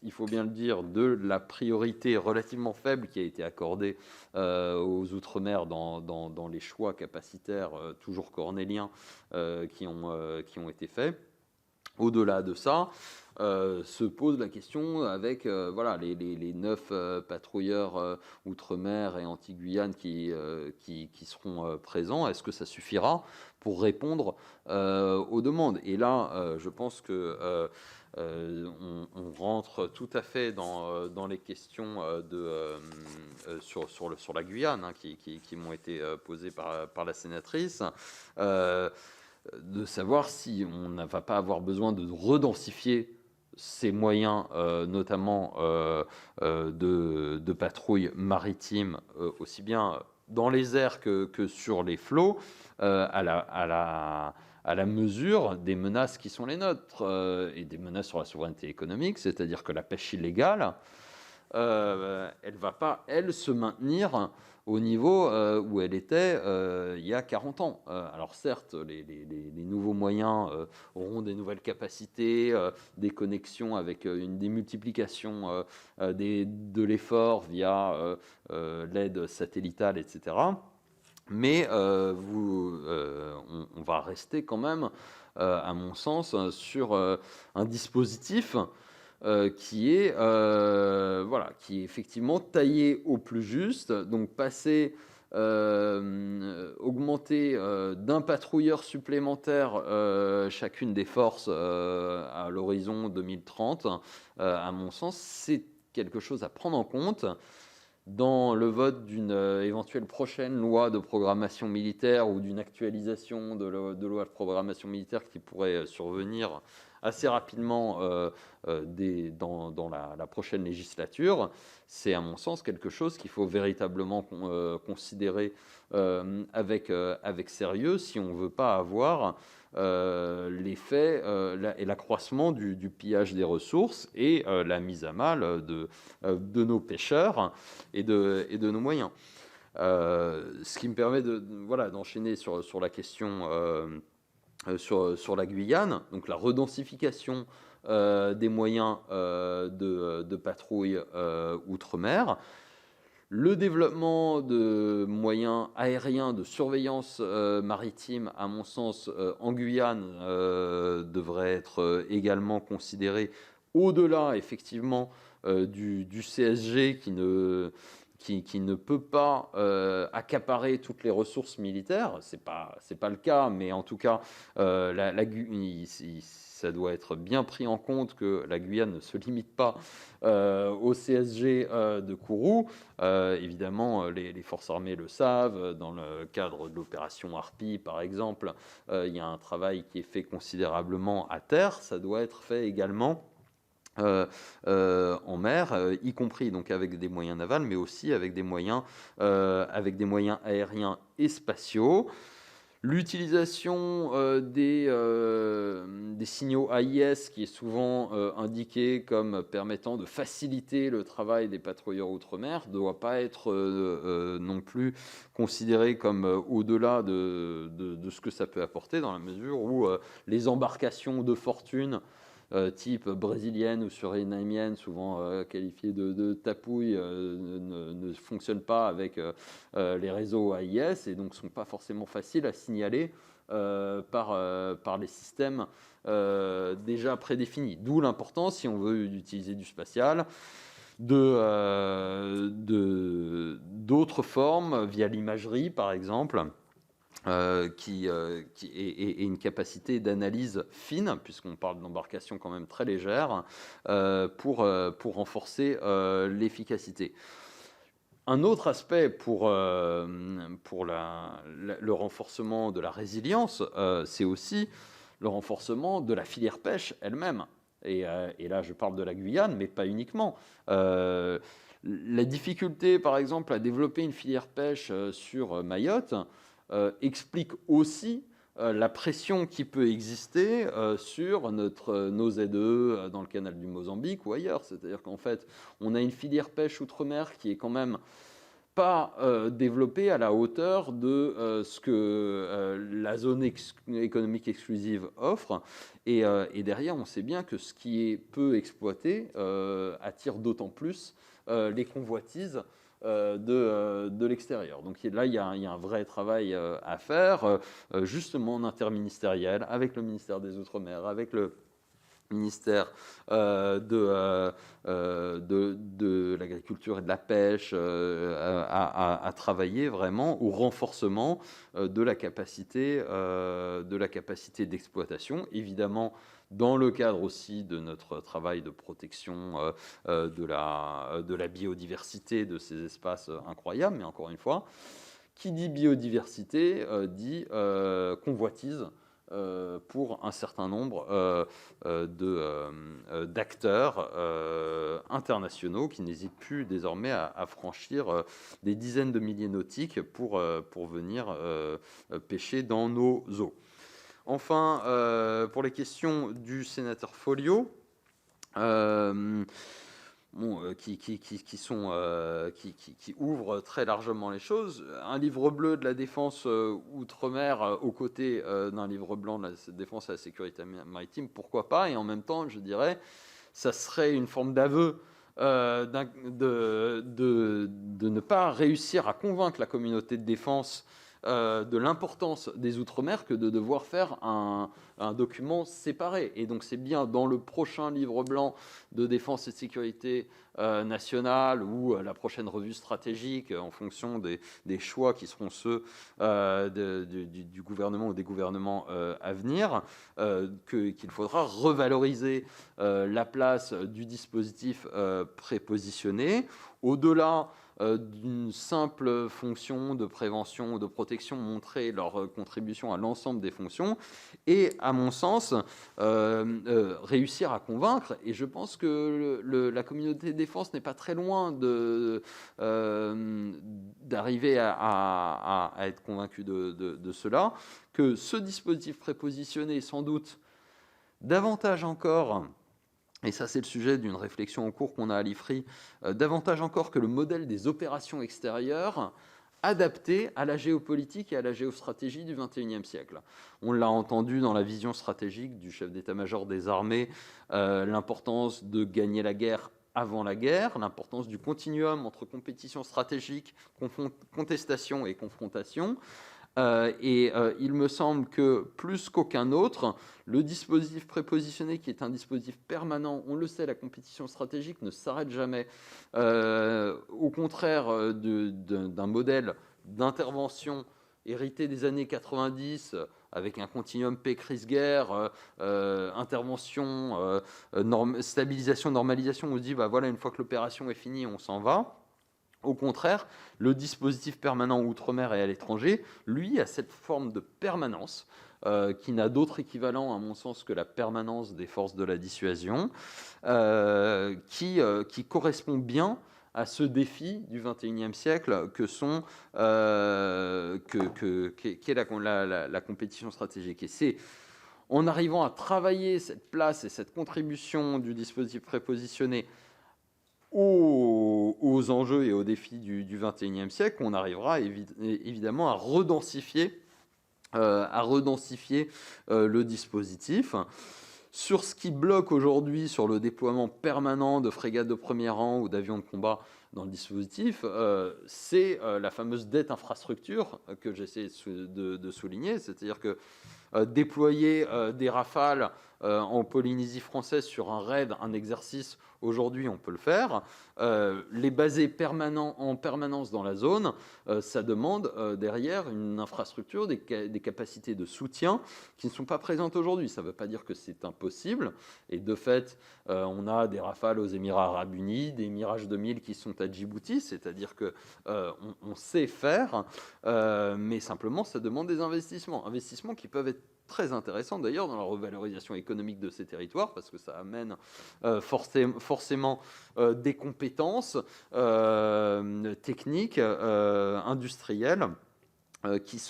il faut bien le dire, de la priorité relativement faible qui a été accordée aux Outre-mer dans les choix capacitaires toujours cornéliens qui ont été faits. Au-delà de ça, se pose la question avec voilà, les 9 patrouilleurs outre-mer et anti-Guyane qui seront présents. Est-ce que ça suffira pour répondre aux demandes? Et là, je pense que on rentre tout à fait dans les questions sur la Guyane hein, qui m'ont été posées par la sénatrice. De savoir si on ne va pas avoir besoin de redensifier ces moyens, notamment de patrouilles maritimes, aussi bien dans les airs que sur les flots, à la mesure des menaces qui sont les nôtres, et des menaces sur la souveraineté économique, c'est-à-dire que la pêche illégale, elle ne va pas, elle, se maintenir au niveau où elle était il y a 40 ans. Alors certes, les nouveaux moyens auront des nouvelles capacités, des connexions avec une démultiplication de l'effort via l'aide satellitale, etc. Mais on va rester quand même, à mon sens, sur un dispositif qui est effectivement taillé au plus juste, donc augmenter d'un patrouilleur supplémentaire chacune des forces à l'horizon 2030, à mon sens, c'est quelque chose à prendre en compte dans le vote d'une éventuelle prochaine loi de programmation militaire ou d'une actualisation de loi de programmation militaire qui pourrait survenir assez rapidement dans la prochaine législature. C'est à mon sens quelque chose qu'il faut véritablement considérer avec sérieux si on ne veut pas avoir l'effet et l'accroissement du pillage des ressources et la mise à mal de nos pêcheurs et de nos moyens. Ce qui me permet d'enchaîner sur la question sur la Guyane, donc la redensification des moyens de patrouille outre-mer, le développement de moyens aériens de surveillance maritime, à mon sens, en Guyane, devrait être également considéré au-delà, effectivement, du CSG qui ne peut pas accaparer toutes les ressources militaires. C'est pas le cas, mais en tout cas, ça doit être bien pris en compte que la Guyane ne se limite pas au CSG de Kourou. Évidemment, les forces armées le savent. Dans le cadre de l'opération Harpie, par exemple, il y a un travail qui est fait considérablement à terre. Ça doit être fait également en mer, y compris donc avec des moyens navals, mais aussi avec des moyens aériens et spatiaux. L'utilisation des signaux AIS, qui est souvent indiqué comme permettant de faciliter le travail des patrouilleurs outre-mer, ne doit pas être non plus considéré comme au-delà de ce que ça peut apporter, dans la mesure où les embarcations de fortune type brésilienne ou surinamienne, souvent qualifiées de tapouilles, ne fonctionnent pas avec les réseaux AIS et donc ne sont pas forcément faciles à signaler par les systèmes déjà prédéfinis. D'où l'importance, si on veut utiliser du spatial, d'autres formes, via l'imagerie par exemple, et une capacité d'analyse fine, puisqu'on parle d'embarcation quand même très légère, pour renforcer l'efficacité. Un autre aspect pour le renforcement de la résilience, c'est aussi le renforcement de la filière pêche elle-même. Et là, je parle de la Guyane, mais pas uniquement. La difficulté, par exemple, à développer une filière pêche sur Mayotte explique aussi la pression qui peut exister sur nos ZE dans le canal du Mozambique ou ailleurs. C'est-à-dire qu'en fait, on a une filière pêche outre-mer qui est quand même pas développée à la hauteur de ce que la zone économique exclusive offre. Et derrière, on sait bien que ce qui est peu exploité attire d'autant plus les convoitises de l'extérieur. Donc là, il y a un vrai travail à faire, justement en interministériel, avec le ministère des Outre-mer, avec le ministère de l'Agriculture et de la Pêche, à travailler vraiment au renforcement de la capacité d'exploitation. Évidemment, dans le cadre aussi de notre travail de protection de la biodiversité de ces espaces incroyables, mais encore une fois, qui dit biodiversité dit convoitise pour un certain nombre d'acteurs internationaux qui n'hésitent plus désormais à franchir des dizaines de milliers nautiques pour venir pêcher dans nos eaux. Enfin, pour les questions du sénateur Folliot, qui ouvre très largement les choses. Un livre bleu de la défense outre-mer aux côtés d'un livre blanc de la défense et la sécurité maritime, pourquoi pas? Et en même temps, je dirais, ça serait une forme d'aveu de ne pas réussir à convaincre la communauté de défense de l'importance des Outre-mer que de devoir faire un document séparé. Et donc c'est bien dans le prochain livre blanc de défense et de sécurité nationale ou la prochaine revue stratégique en fonction des choix qui seront ceux du gouvernement ou des gouvernements à venir, qu'il faudra revaloriser la place du dispositif prépositionné. Au-delà d'une simple fonction de prévention ou de protection, montrer leur contribution à l'ensemble des fonctions et, à mon sens, réussir à convaincre. Et je pense que la communauté de défense n'est pas très loin d'arriver à être convaincue de cela, que ce dispositif prépositionné, sans doute davantage encore, et ça c'est le sujet d'une réflexion en cours qu'on a à l'IFRI, davantage encore que le modèle des opérations extérieures, adapté à la géopolitique et à la géostratégie du XXIe siècle. On l'a entendu dans la vision stratégique du chef d'état-major des armées, l'importance de gagner la guerre avant la guerre, l'importance du continuum entre compétition stratégique, contestation et confrontation. Il me semble que, plus qu'aucun autre, le dispositif prépositionné, qui est un dispositif permanent, on le sait, la compétition stratégique ne s'arrête jamais, au contraire d'un modèle d'intervention hérité des années 90, avec un continuum paix-crise-guerre, intervention, stabilisation, normalisation, on se dit, bah voilà, une fois que l'opération est finie, on s'en va. Au contraire, le dispositif permanent outre-mer et à l'étranger, lui, a cette forme de permanence qui n'a d'autre équivalent, à mon sens, que la permanence des forces de la dissuasion, qui correspond bien à ce défi du XXIe siècle qu'est la compétition stratégique. Et c'est en arrivant à travailler cette place et cette contribution du dispositif prépositionné aux enjeux et aux défis du XXIe siècle, on arrivera évidemment à redensifier le dispositif. Sur ce qui bloque aujourd'hui sur le déploiement permanent de frégates de premier rang ou d'avions de combat dans le dispositif, c'est la fameuse dette infrastructure que j'essaie de souligner, c'est-à-dire que déployer des Rafales en Polynésie française sur un raid, un exercice, aujourd'hui on peut le faire. Les baser en permanence dans la zone, ça demande derrière une infrastructure, des capacités de soutien qui ne sont pas présentes aujourd'hui. Ça ne veut pas dire que c'est impossible. Et de fait, on a des Rafales aux Émirats Arabes Unis, des Mirage 2000 qui sont à Djibouti, c'est-à-dire que on sait faire, mais simplement ça demande des investissements qui peuvent être très intéressant d'ailleurs dans la revalorisation économique de ces territoires, parce que ça amène forcément des compétences techniques, industrielles, qui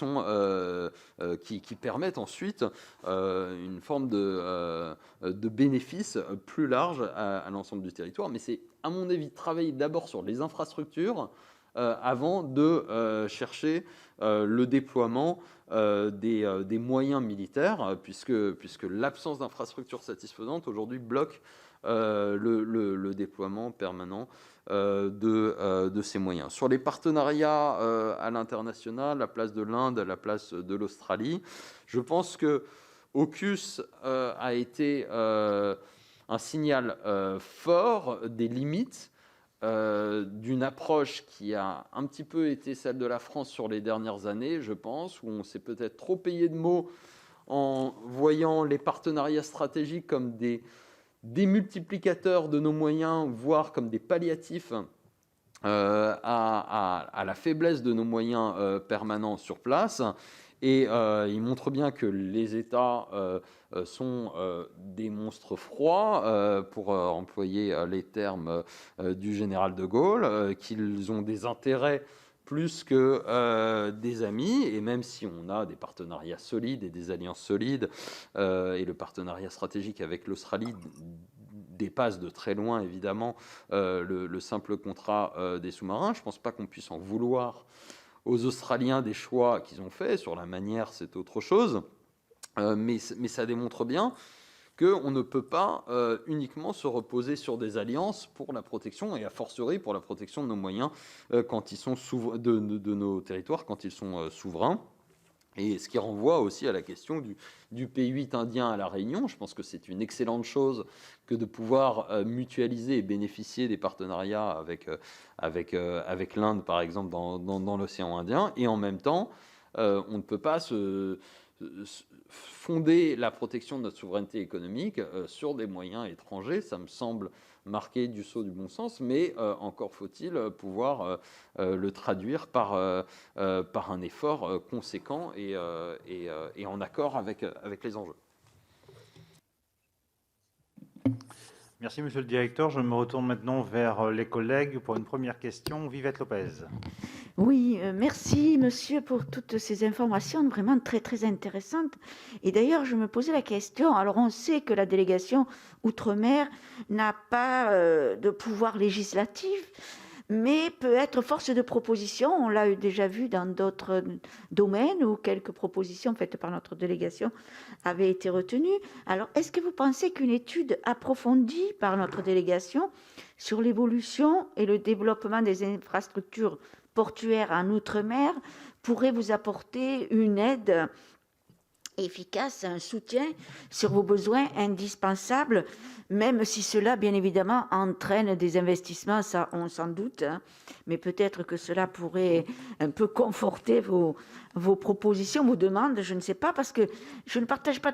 permettent ensuite une forme de bénéfice plus large à l'ensemble du territoire. Mais c'est, à mon avis, travailler d'abord sur les infrastructures avant de chercher le déploiement des moyens militaires, puisque l'absence d'infrastructures satisfaisantes aujourd'hui bloque le déploiement permanent de ces moyens. Sur les partenariats à l'international, la place de l'Inde, la place de l'Australie, je pense que AUKUS a été un signal fort des limites d'une approche qui a un petit peu été celle de la France sur les dernières années, je pense, où on s'est peut-être trop payé de mots en voyant les partenariats stratégiques comme des multiplicateurs de nos moyens, voire comme des palliatifs à la faiblesse de nos moyens permanents sur place. Et il montre bien que les États sont des monstres froids, pour employer les termes du général de Gaulle, qu'ils ont des intérêts plus que des amis, et même si on a des partenariats solides et des alliances solides, et le partenariat stratégique avec l'Australie dépasse de très loin, évidemment, le simple contrat des sous-marins. Je ne pense pas qu'on puisse en vouloir aux Australiens des choix qu'ils ont faits. Sur la manière, c'est autre chose. Mais ça démontre bien qu'on ne peut pas uniquement se reposer sur des alliances pour la protection, et a fortiori pour la protection de nos moyens quand ils sont de nos territoires quand ils sont souverains. Et ce qui renvoie aussi à la question du P8 indien à La Réunion. Je pense que c'est une excellente chose que de pouvoir mutualiser et bénéficier des partenariats avec l'Inde, par exemple, dans l'océan Indien. Et en même temps, on ne peut pas fonder la protection de notre souveraineté économique sur des moyens étrangers. Ça me semble marqué du sceau du bon sens, mais encore faut-il pouvoir le traduire par un effort conséquent et en accord avec les enjeux. Merci, monsieur le directeur. Je me retourne maintenant vers les collègues pour une première question. Vivette Lopez. Oui, merci monsieur pour toutes ces informations vraiment très très intéressantes. Et d'ailleurs, je me posais la question, alors on sait que la délégation Outre-mer n'a pas de pouvoir législatif, mais peut être force de proposition. On l'a déjà vu dans d'autres domaines où quelques propositions faites par notre délégation avaient été retenues. Alors, est-ce que vous pensez qu'une étude approfondie par notre délégation sur l'évolution et le développement des infrastructures portuaires en Outre-mer pourrait vous apporter une aide efficace, un soutien sur vos besoins indispensables, même si cela, bien évidemment, entraîne des investissements, ça on s'en doute, hein, mais peut-être que cela pourrait un peu conforter vos propositions, vos demandes, je ne sais pas, parce que je ne partage pas.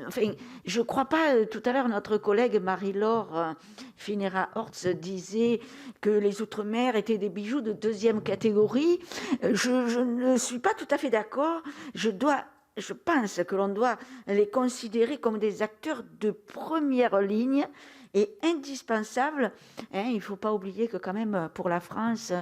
Enfin, je ne crois pas, tout à l'heure, notre collègue Marie-Laure Finera-Hortz disait que les Outre-mer étaient des bijoux de deuxième catégorie. Je ne suis pas tout à fait d'accord. Je pense que l'on doit les considérer comme des acteurs de première ligne et indispensables. Il ne faut pas oublier que quand même, pour la France,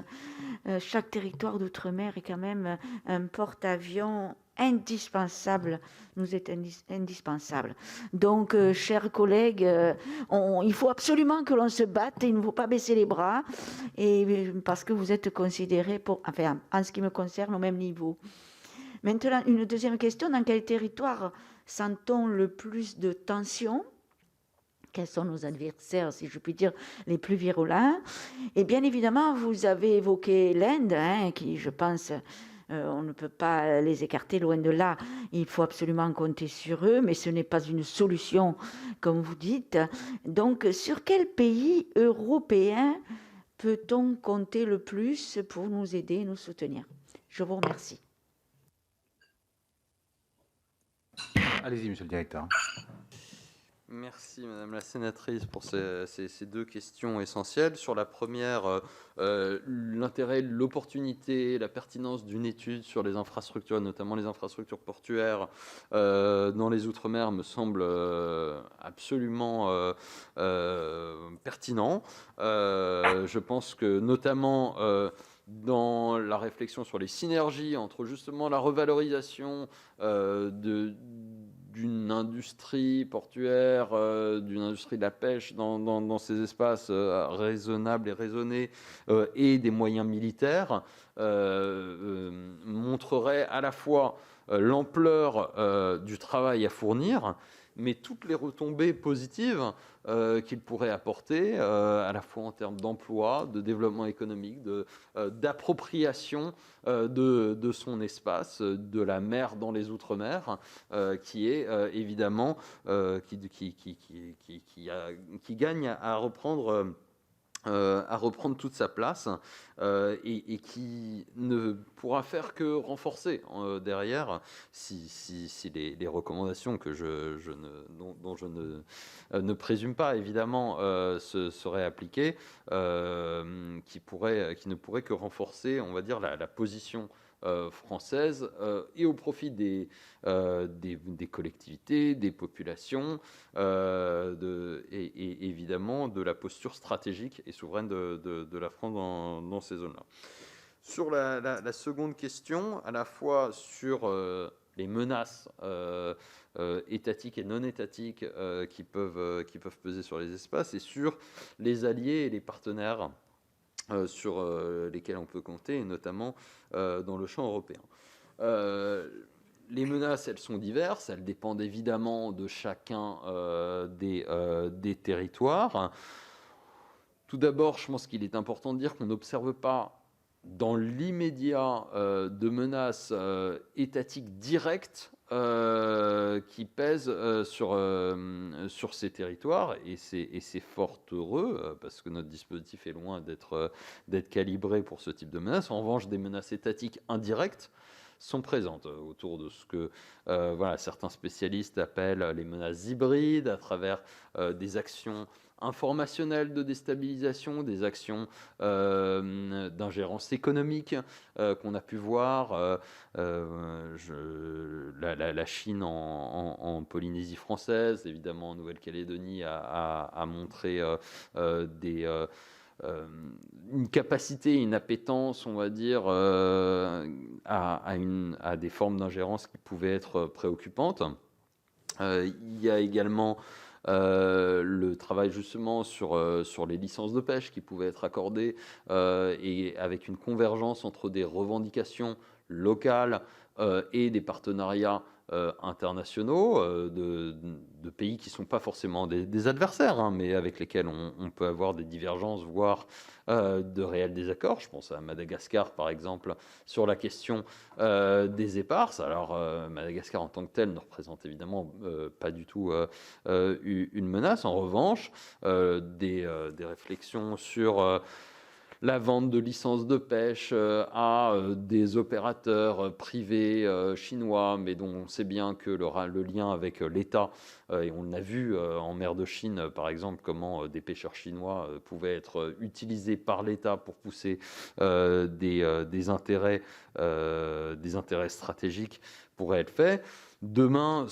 chaque territoire d'outre-mer est quand même un porte-avions indispensable, nous est indispensable. Donc, chers collègues, il faut absolument que l'on se batte et il ne faut pas baisser les bras, et parce que vous êtes considérés, en ce qui me concerne, au même niveau. Maintenant, une deuxième question, dans quel territoire sent-on le plus de tension quels sont nos adversaires, si je puis dire, les plus virulents. Et bien évidemment, vous avez évoqué l'Inde, hein, qui, je pense, on ne peut pas les écarter, loin de là. Il faut absolument compter sur eux, mais ce n'est pas une solution, comme vous dites. Donc, sur quel pays européen peut-on compter le plus pour nous aider, nous soutenir? Je vous remercie. Allez-y, monsieur le directeur. Merci Madame la sénatrice pour ces deux questions essentielles. Sur la première, l'intérêt, l'opportunité, la pertinence d'une étude sur les infrastructures, notamment les infrastructures portuaires dans les Outre-mer me semble absolument pertinent. Je pense que notamment dans la réflexion sur les synergies entre justement la revalorisation d'une industrie portuaire, d'une industrie de la pêche dans ces espaces raisonnables et raisonnés et des moyens militaires montrerait à la fois l'ampleur du travail à fournir, mais toutes les retombées positives qu'il pourrait apporter, à la fois en termes d'emploi, de développement économique, d'appropriation de son espace, de la mer dans les Outre-mer, qui est évidemment qui gagne à reprendre toute sa place et qui ne pourra faire que renforcer derrière si les recommandations dont je ne présume pas évidemment seraient appliquées, qui ne pourraient que renforcer, on va dire, la position française et au profit des collectivités, des populations et évidemment de la posture stratégique et souveraine de la France dans ces zones-là. Sur la seconde question, à la fois sur les menaces étatiques et non étatiques qui peuvent peser sur les espaces et sur les alliés et les partenaires sur lesquels on peut compter, et notamment dans le champ européen. Les menaces, elles sont diverses, elles dépendent évidemment de chacun des territoires. Tout d'abord, je pense qu'il est important de dire qu'on n'observe pas dans l'immédiat de menaces étatiques directes qui pèsent sur ces territoires, et c'est fort heureux parce que notre dispositif est loin d'être calibré pour ce type de menaces. En revanche, des menaces étatiques indirectes sont présentes autour de ce que certains spécialistes appellent les menaces hybrides, à travers des actions informationnelles de déstabilisation, des actions d'ingérence économique qu'on a pu voir. La Chine en Polynésie française, évidemment en Nouvelle-Calédonie, a montré une capacité, une appétence, on va dire, à des formes d'ingérence qui pouvaient être préoccupantes. Il y a également le travail justement sur les licences de pêche qui pouvaient être accordées et avec une convergence entre des revendications locales et des partenariats internationaux de pays qui ne sont pas forcément des adversaires, hein, mais avec lesquels on peut avoir des divergences, voire de réels désaccords. Je pense à Madagascar, par exemple, sur la question des éparses. Alors, Madagascar en tant que tel ne représente évidemment pas du tout une menace. En revanche, des réflexions sur la vente de licences de pêche à des opérateurs privés chinois, mais dont on sait bien que le lien avec l'État, et on a vu en mer de Chine, par exemple, comment des pêcheurs chinois pouvaient être utilisés par l'État pour pousser des intérêts stratégiques, pourrait être fait. Demain,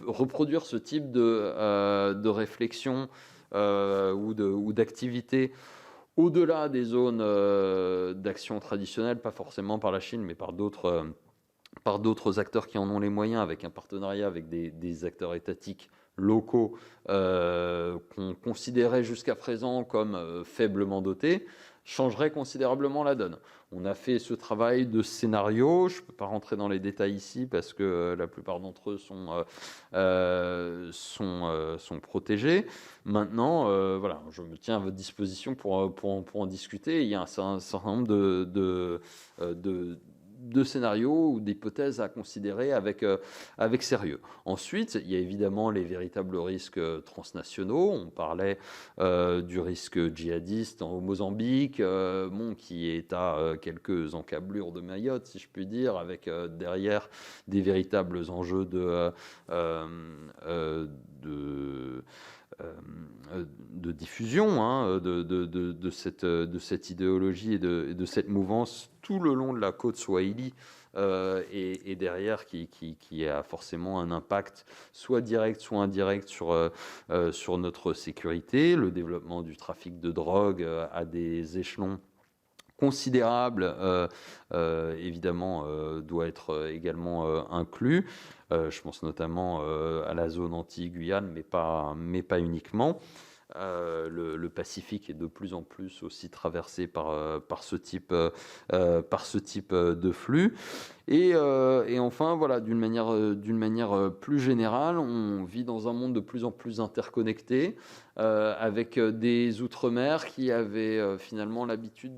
reproduire ce type de réflexion ou d'activité au-delà des zones d'action traditionnelles, pas forcément par la Chine, mais par d'autres acteurs qui en ont les moyens, avec un partenariat avec des acteurs étatiques locaux qu'on considérait jusqu'à présent comme faiblement dotés, changerait considérablement la donne. On a fait ce travail de scénario. Je ne peux pas rentrer dans les détails ici parce que la plupart d'entre eux sont protégés. Maintenant, voilà, je me tiens à votre disposition pour en discuter. Il y a un certain nombre de scénarios ou d'hypothèses à considérer avec sérieux. Ensuite, il y a évidemment les véritables risques transnationaux. On parlait du risque djihadiste au Mozambique, qui est à quelques encablures de Mayotte, si je puis dire, avec derrière des véritables enjeux de diffusion de cette idéologie et de cette mouvance tout le long de la côte swahili et derrière qui a forcément un impact soit direct soit indirect sur notre sécurité. Le développement du trafic de drogue à des échelons considérable, évidemment, doit être également inclus. Je pense notamment à la zone anti-Guyane, mais pas uniquement. Le Pacifique est de plus en plus aussi traversé par ce type de flux. Et enfin, voilà, d'une manière plus générale, on vit dans un monde de plus en plus interconnecté, avec des outre-mer qui avaient finalement l'habitude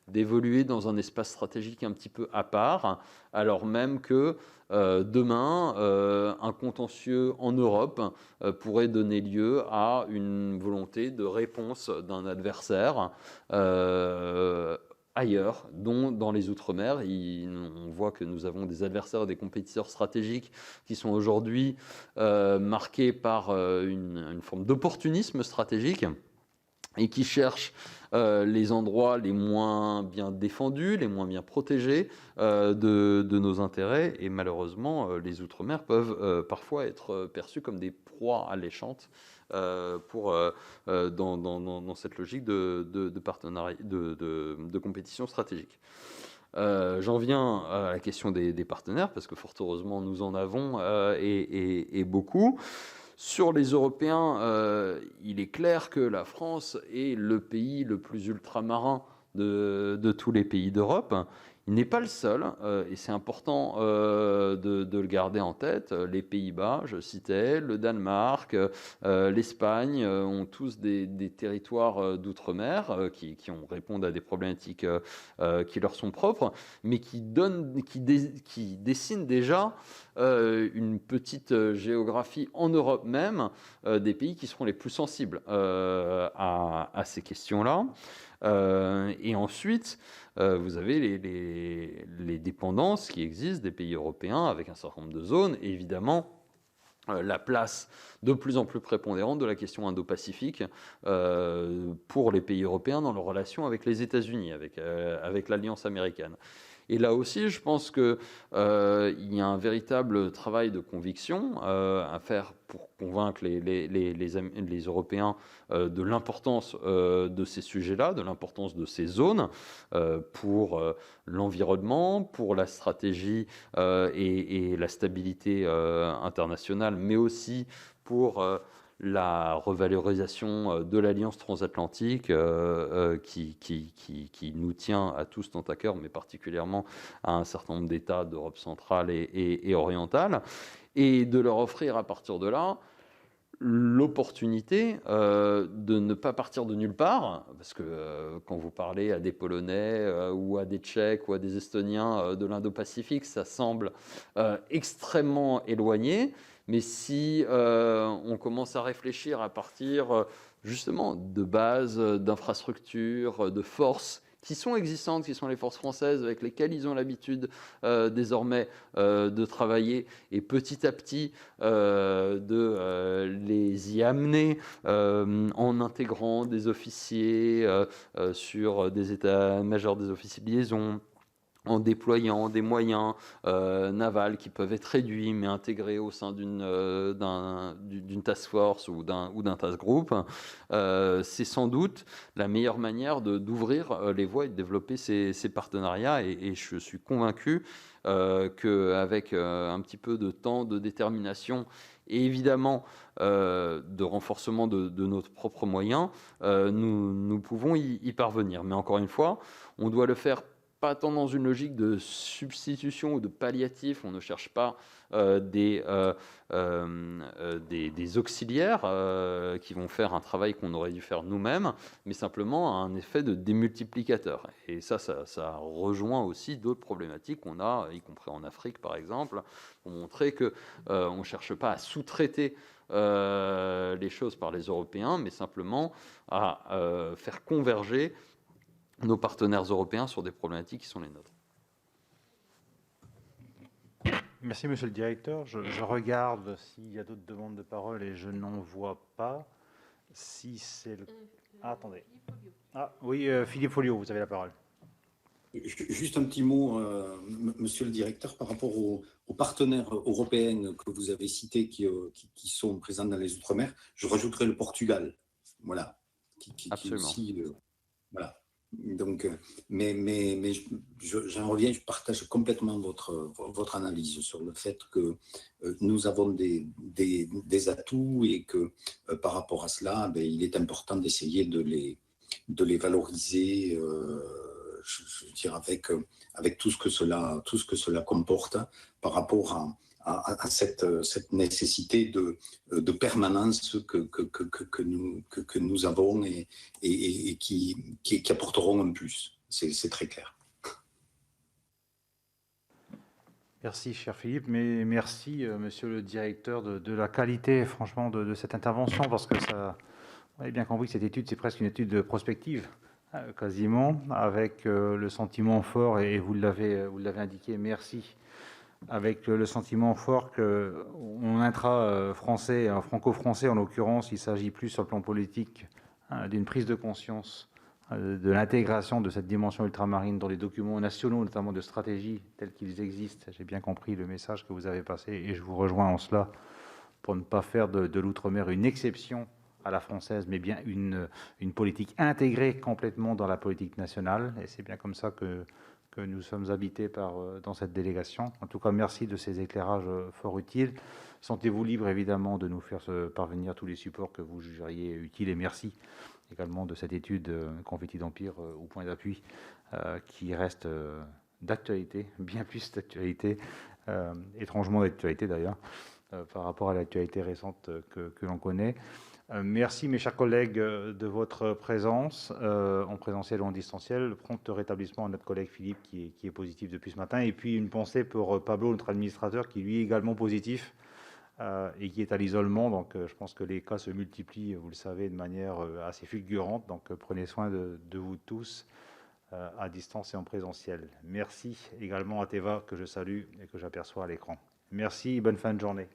d'évoluer dans un espace stratégique un petit peu à part, alors même que demain, un contentieux en Europe pourrait donner lieu à une volonté de réponse d'un adversaire ailleurs, dont dans les Outre-mer. On voit que nous avons des adversaires, des compétiteurs stratégiques qui sont aujourd'hui marqués par une forme d'opportunisme stratégique et qui cherchent les endroits les moins bien défendus, les moins bien protégés de nos intérêts. Et malheureusement, les Outre-mer peuvent parfois être perçus comme des proies alléchantes dans cette logique de partenariat, de compétition stratégique. J'en viens à la question des partenaires, parce que fort heureusement nous en avons et beaucoup. Sur les Européens, il est clair que la France est le pays le plus ultramarin de tous les pays d'Europe. Il n'est pas le seul, et c'est important de le garder en tête. Les Pays-Bas, je citais, le Danemark, l'Espagne ont tous des territoires d'outre-mer qui répondent à des problématiques qui leur sont propres, mais qui dessinent déjà une petite géographie en Europe même des pays qui seront les plus sensibles à ces questions-là. Et ensuite, vous avez les dépendances qui existent des pays européens avec un certain nombre de zones, et évidemment la place de plus en plus prépondérante de la question indo-pacifique pour les pays européens dans leurs relations avec les États-Unis, avec l'Alliance américaine. Et là aussi, je pense qu'il y a un véritable travail de conviction à faire pour convaincre les Européens de l'importance de ces sujets-là, de l'importance de ces zones pour l'environnement, pour la stratégie et la stabilité internationale, mais aussi pour la revalorisation de l'Alliance transatlantique qui nous tient à tous tant à cœur, mais particulièrement à un certain nombre d'États d'Europe centrale et orientale, et de leur offrir à partir de là l'opportunité de ne pas partir de nulle part, parce que quand vous parlez à des Polonais ou à des Tchèques ou à des Estoniens de l'Indo-Pacifique, ça semble extrêmement éloigné. Mais si on commence à réfléchir à partir justement de bases, d'infrastructures, de forces qui sont existantes, qui sont les forces françaises avec lesquelles ils ont l'habitude désormais de travailler, et petit à petit de les y amener en intégrant des officiers sur des états-majors, des officiers de liaison, en déployant des moyens navals qui peuvent être réduits mais intégrés au sein d'une task force ou d'un task group, c'est sans doute la meilleure manière d'ouvrir les voies et de développer ces partenariats. Et je suis convaincu qu'avec un petit peu de temps, de détermination et évidemment de renforcement de nos propres moyens, nous pouvons y parvenir. Mais encore une fois, on doit le faire pas tant dans une logique de substitution ou de palliatif. On ne cherche pas des auxiliaires qui vont faire un travail qu'on aurait dû faire nous-mêmes, mais simplement un effet de démultiplicateur. Et ça rejoint aussi d'autres problématiques qu'on a, y compris en Afrique par exemple, pour montrer que on ne cherche pas à sous-traiter les choses par les Européens, mais simplement à faire converger nos partenaires européens sur des problématiques qui sont les nôtres. Merci, monsieur le directeur. Je regarde s'il y a d'autres demandes de parole et je n'en vois pas. Si c'est le... Ah, attendez. Ah, oui, Philippe Folliot, vous avez la parole. Juste un petit mot, monsieur le directeur, par rapport aux partenaires européens que vous avez cités qui sont présents dans les Outre-mer. Je rajouterai le Portugal, voilà, qui aussi, voilà. Donc, mais j'en reviens, je partage complètement votre analyse sur le fait que nous avons des atouts et que par rapport à cela, il est important d'essayer de les valoriser. Je veux dire, avec tout ce que cela comporte par rapport à cette nécessité de permanence que nous avons et qui apporteront un plus. C'est très clair. Merci, cher Philippe, mais merci, monsieur le directeur, de la qualité, franchement, de cette intervention, parce que ça, vous avez bien compris que cette étude, c'est presque une étude prospective, quasiment, avec le sentiment fort, et vous l'avez indiqué, merci, avec le sentiment fort qu'on intra-français, franco-français en l'occurrence, il s'agit plus sur le plan politique d'une prise de conscience de l'intégration de cette dimension ultramarine dans les documents nationaux, notamment de stratégie tels qu'ils existent. J'ai bien compris le message que vous avez passé et je vous rejoins en cela pour ne pas faire de l'outre-mer une exception à la française, mais bien une politique intégrée complètement dans la politique nationale. Et c'est bien comme ça que nous sommes habités dans cette délégation. En tout cas, merci de ces éclairages fort utiles. Sentez-vous libre, évidemment, de nous faire parvenir tous les supports que vous jugeriez utiles. Et merci également de cette étude Confetti d'Empire au point d'appui qui reste d'actualité, bien plus d'actualité, étrangement d'actualité d'ailleurs, par rapport à l'actualité récente que l'on connaît. Merci mes chers collègues de votre présence en présentiel ou en distanciel. Prompt rétablissement à notre collègue Philippe qui est positif depuis ce matin. Et puis une pensée pour Pablo, notre administrateur, qui lui est également positif et qui est à l'isolement. Donc je pense que les cas se multiplient, vous le savez, de manière assez fulgurante. Donc prenez soin de vous tous à distance et en présentiel. Merci également à Théva que je salue et que j'aperçois à l'écran. Merci, bonne fin de journée.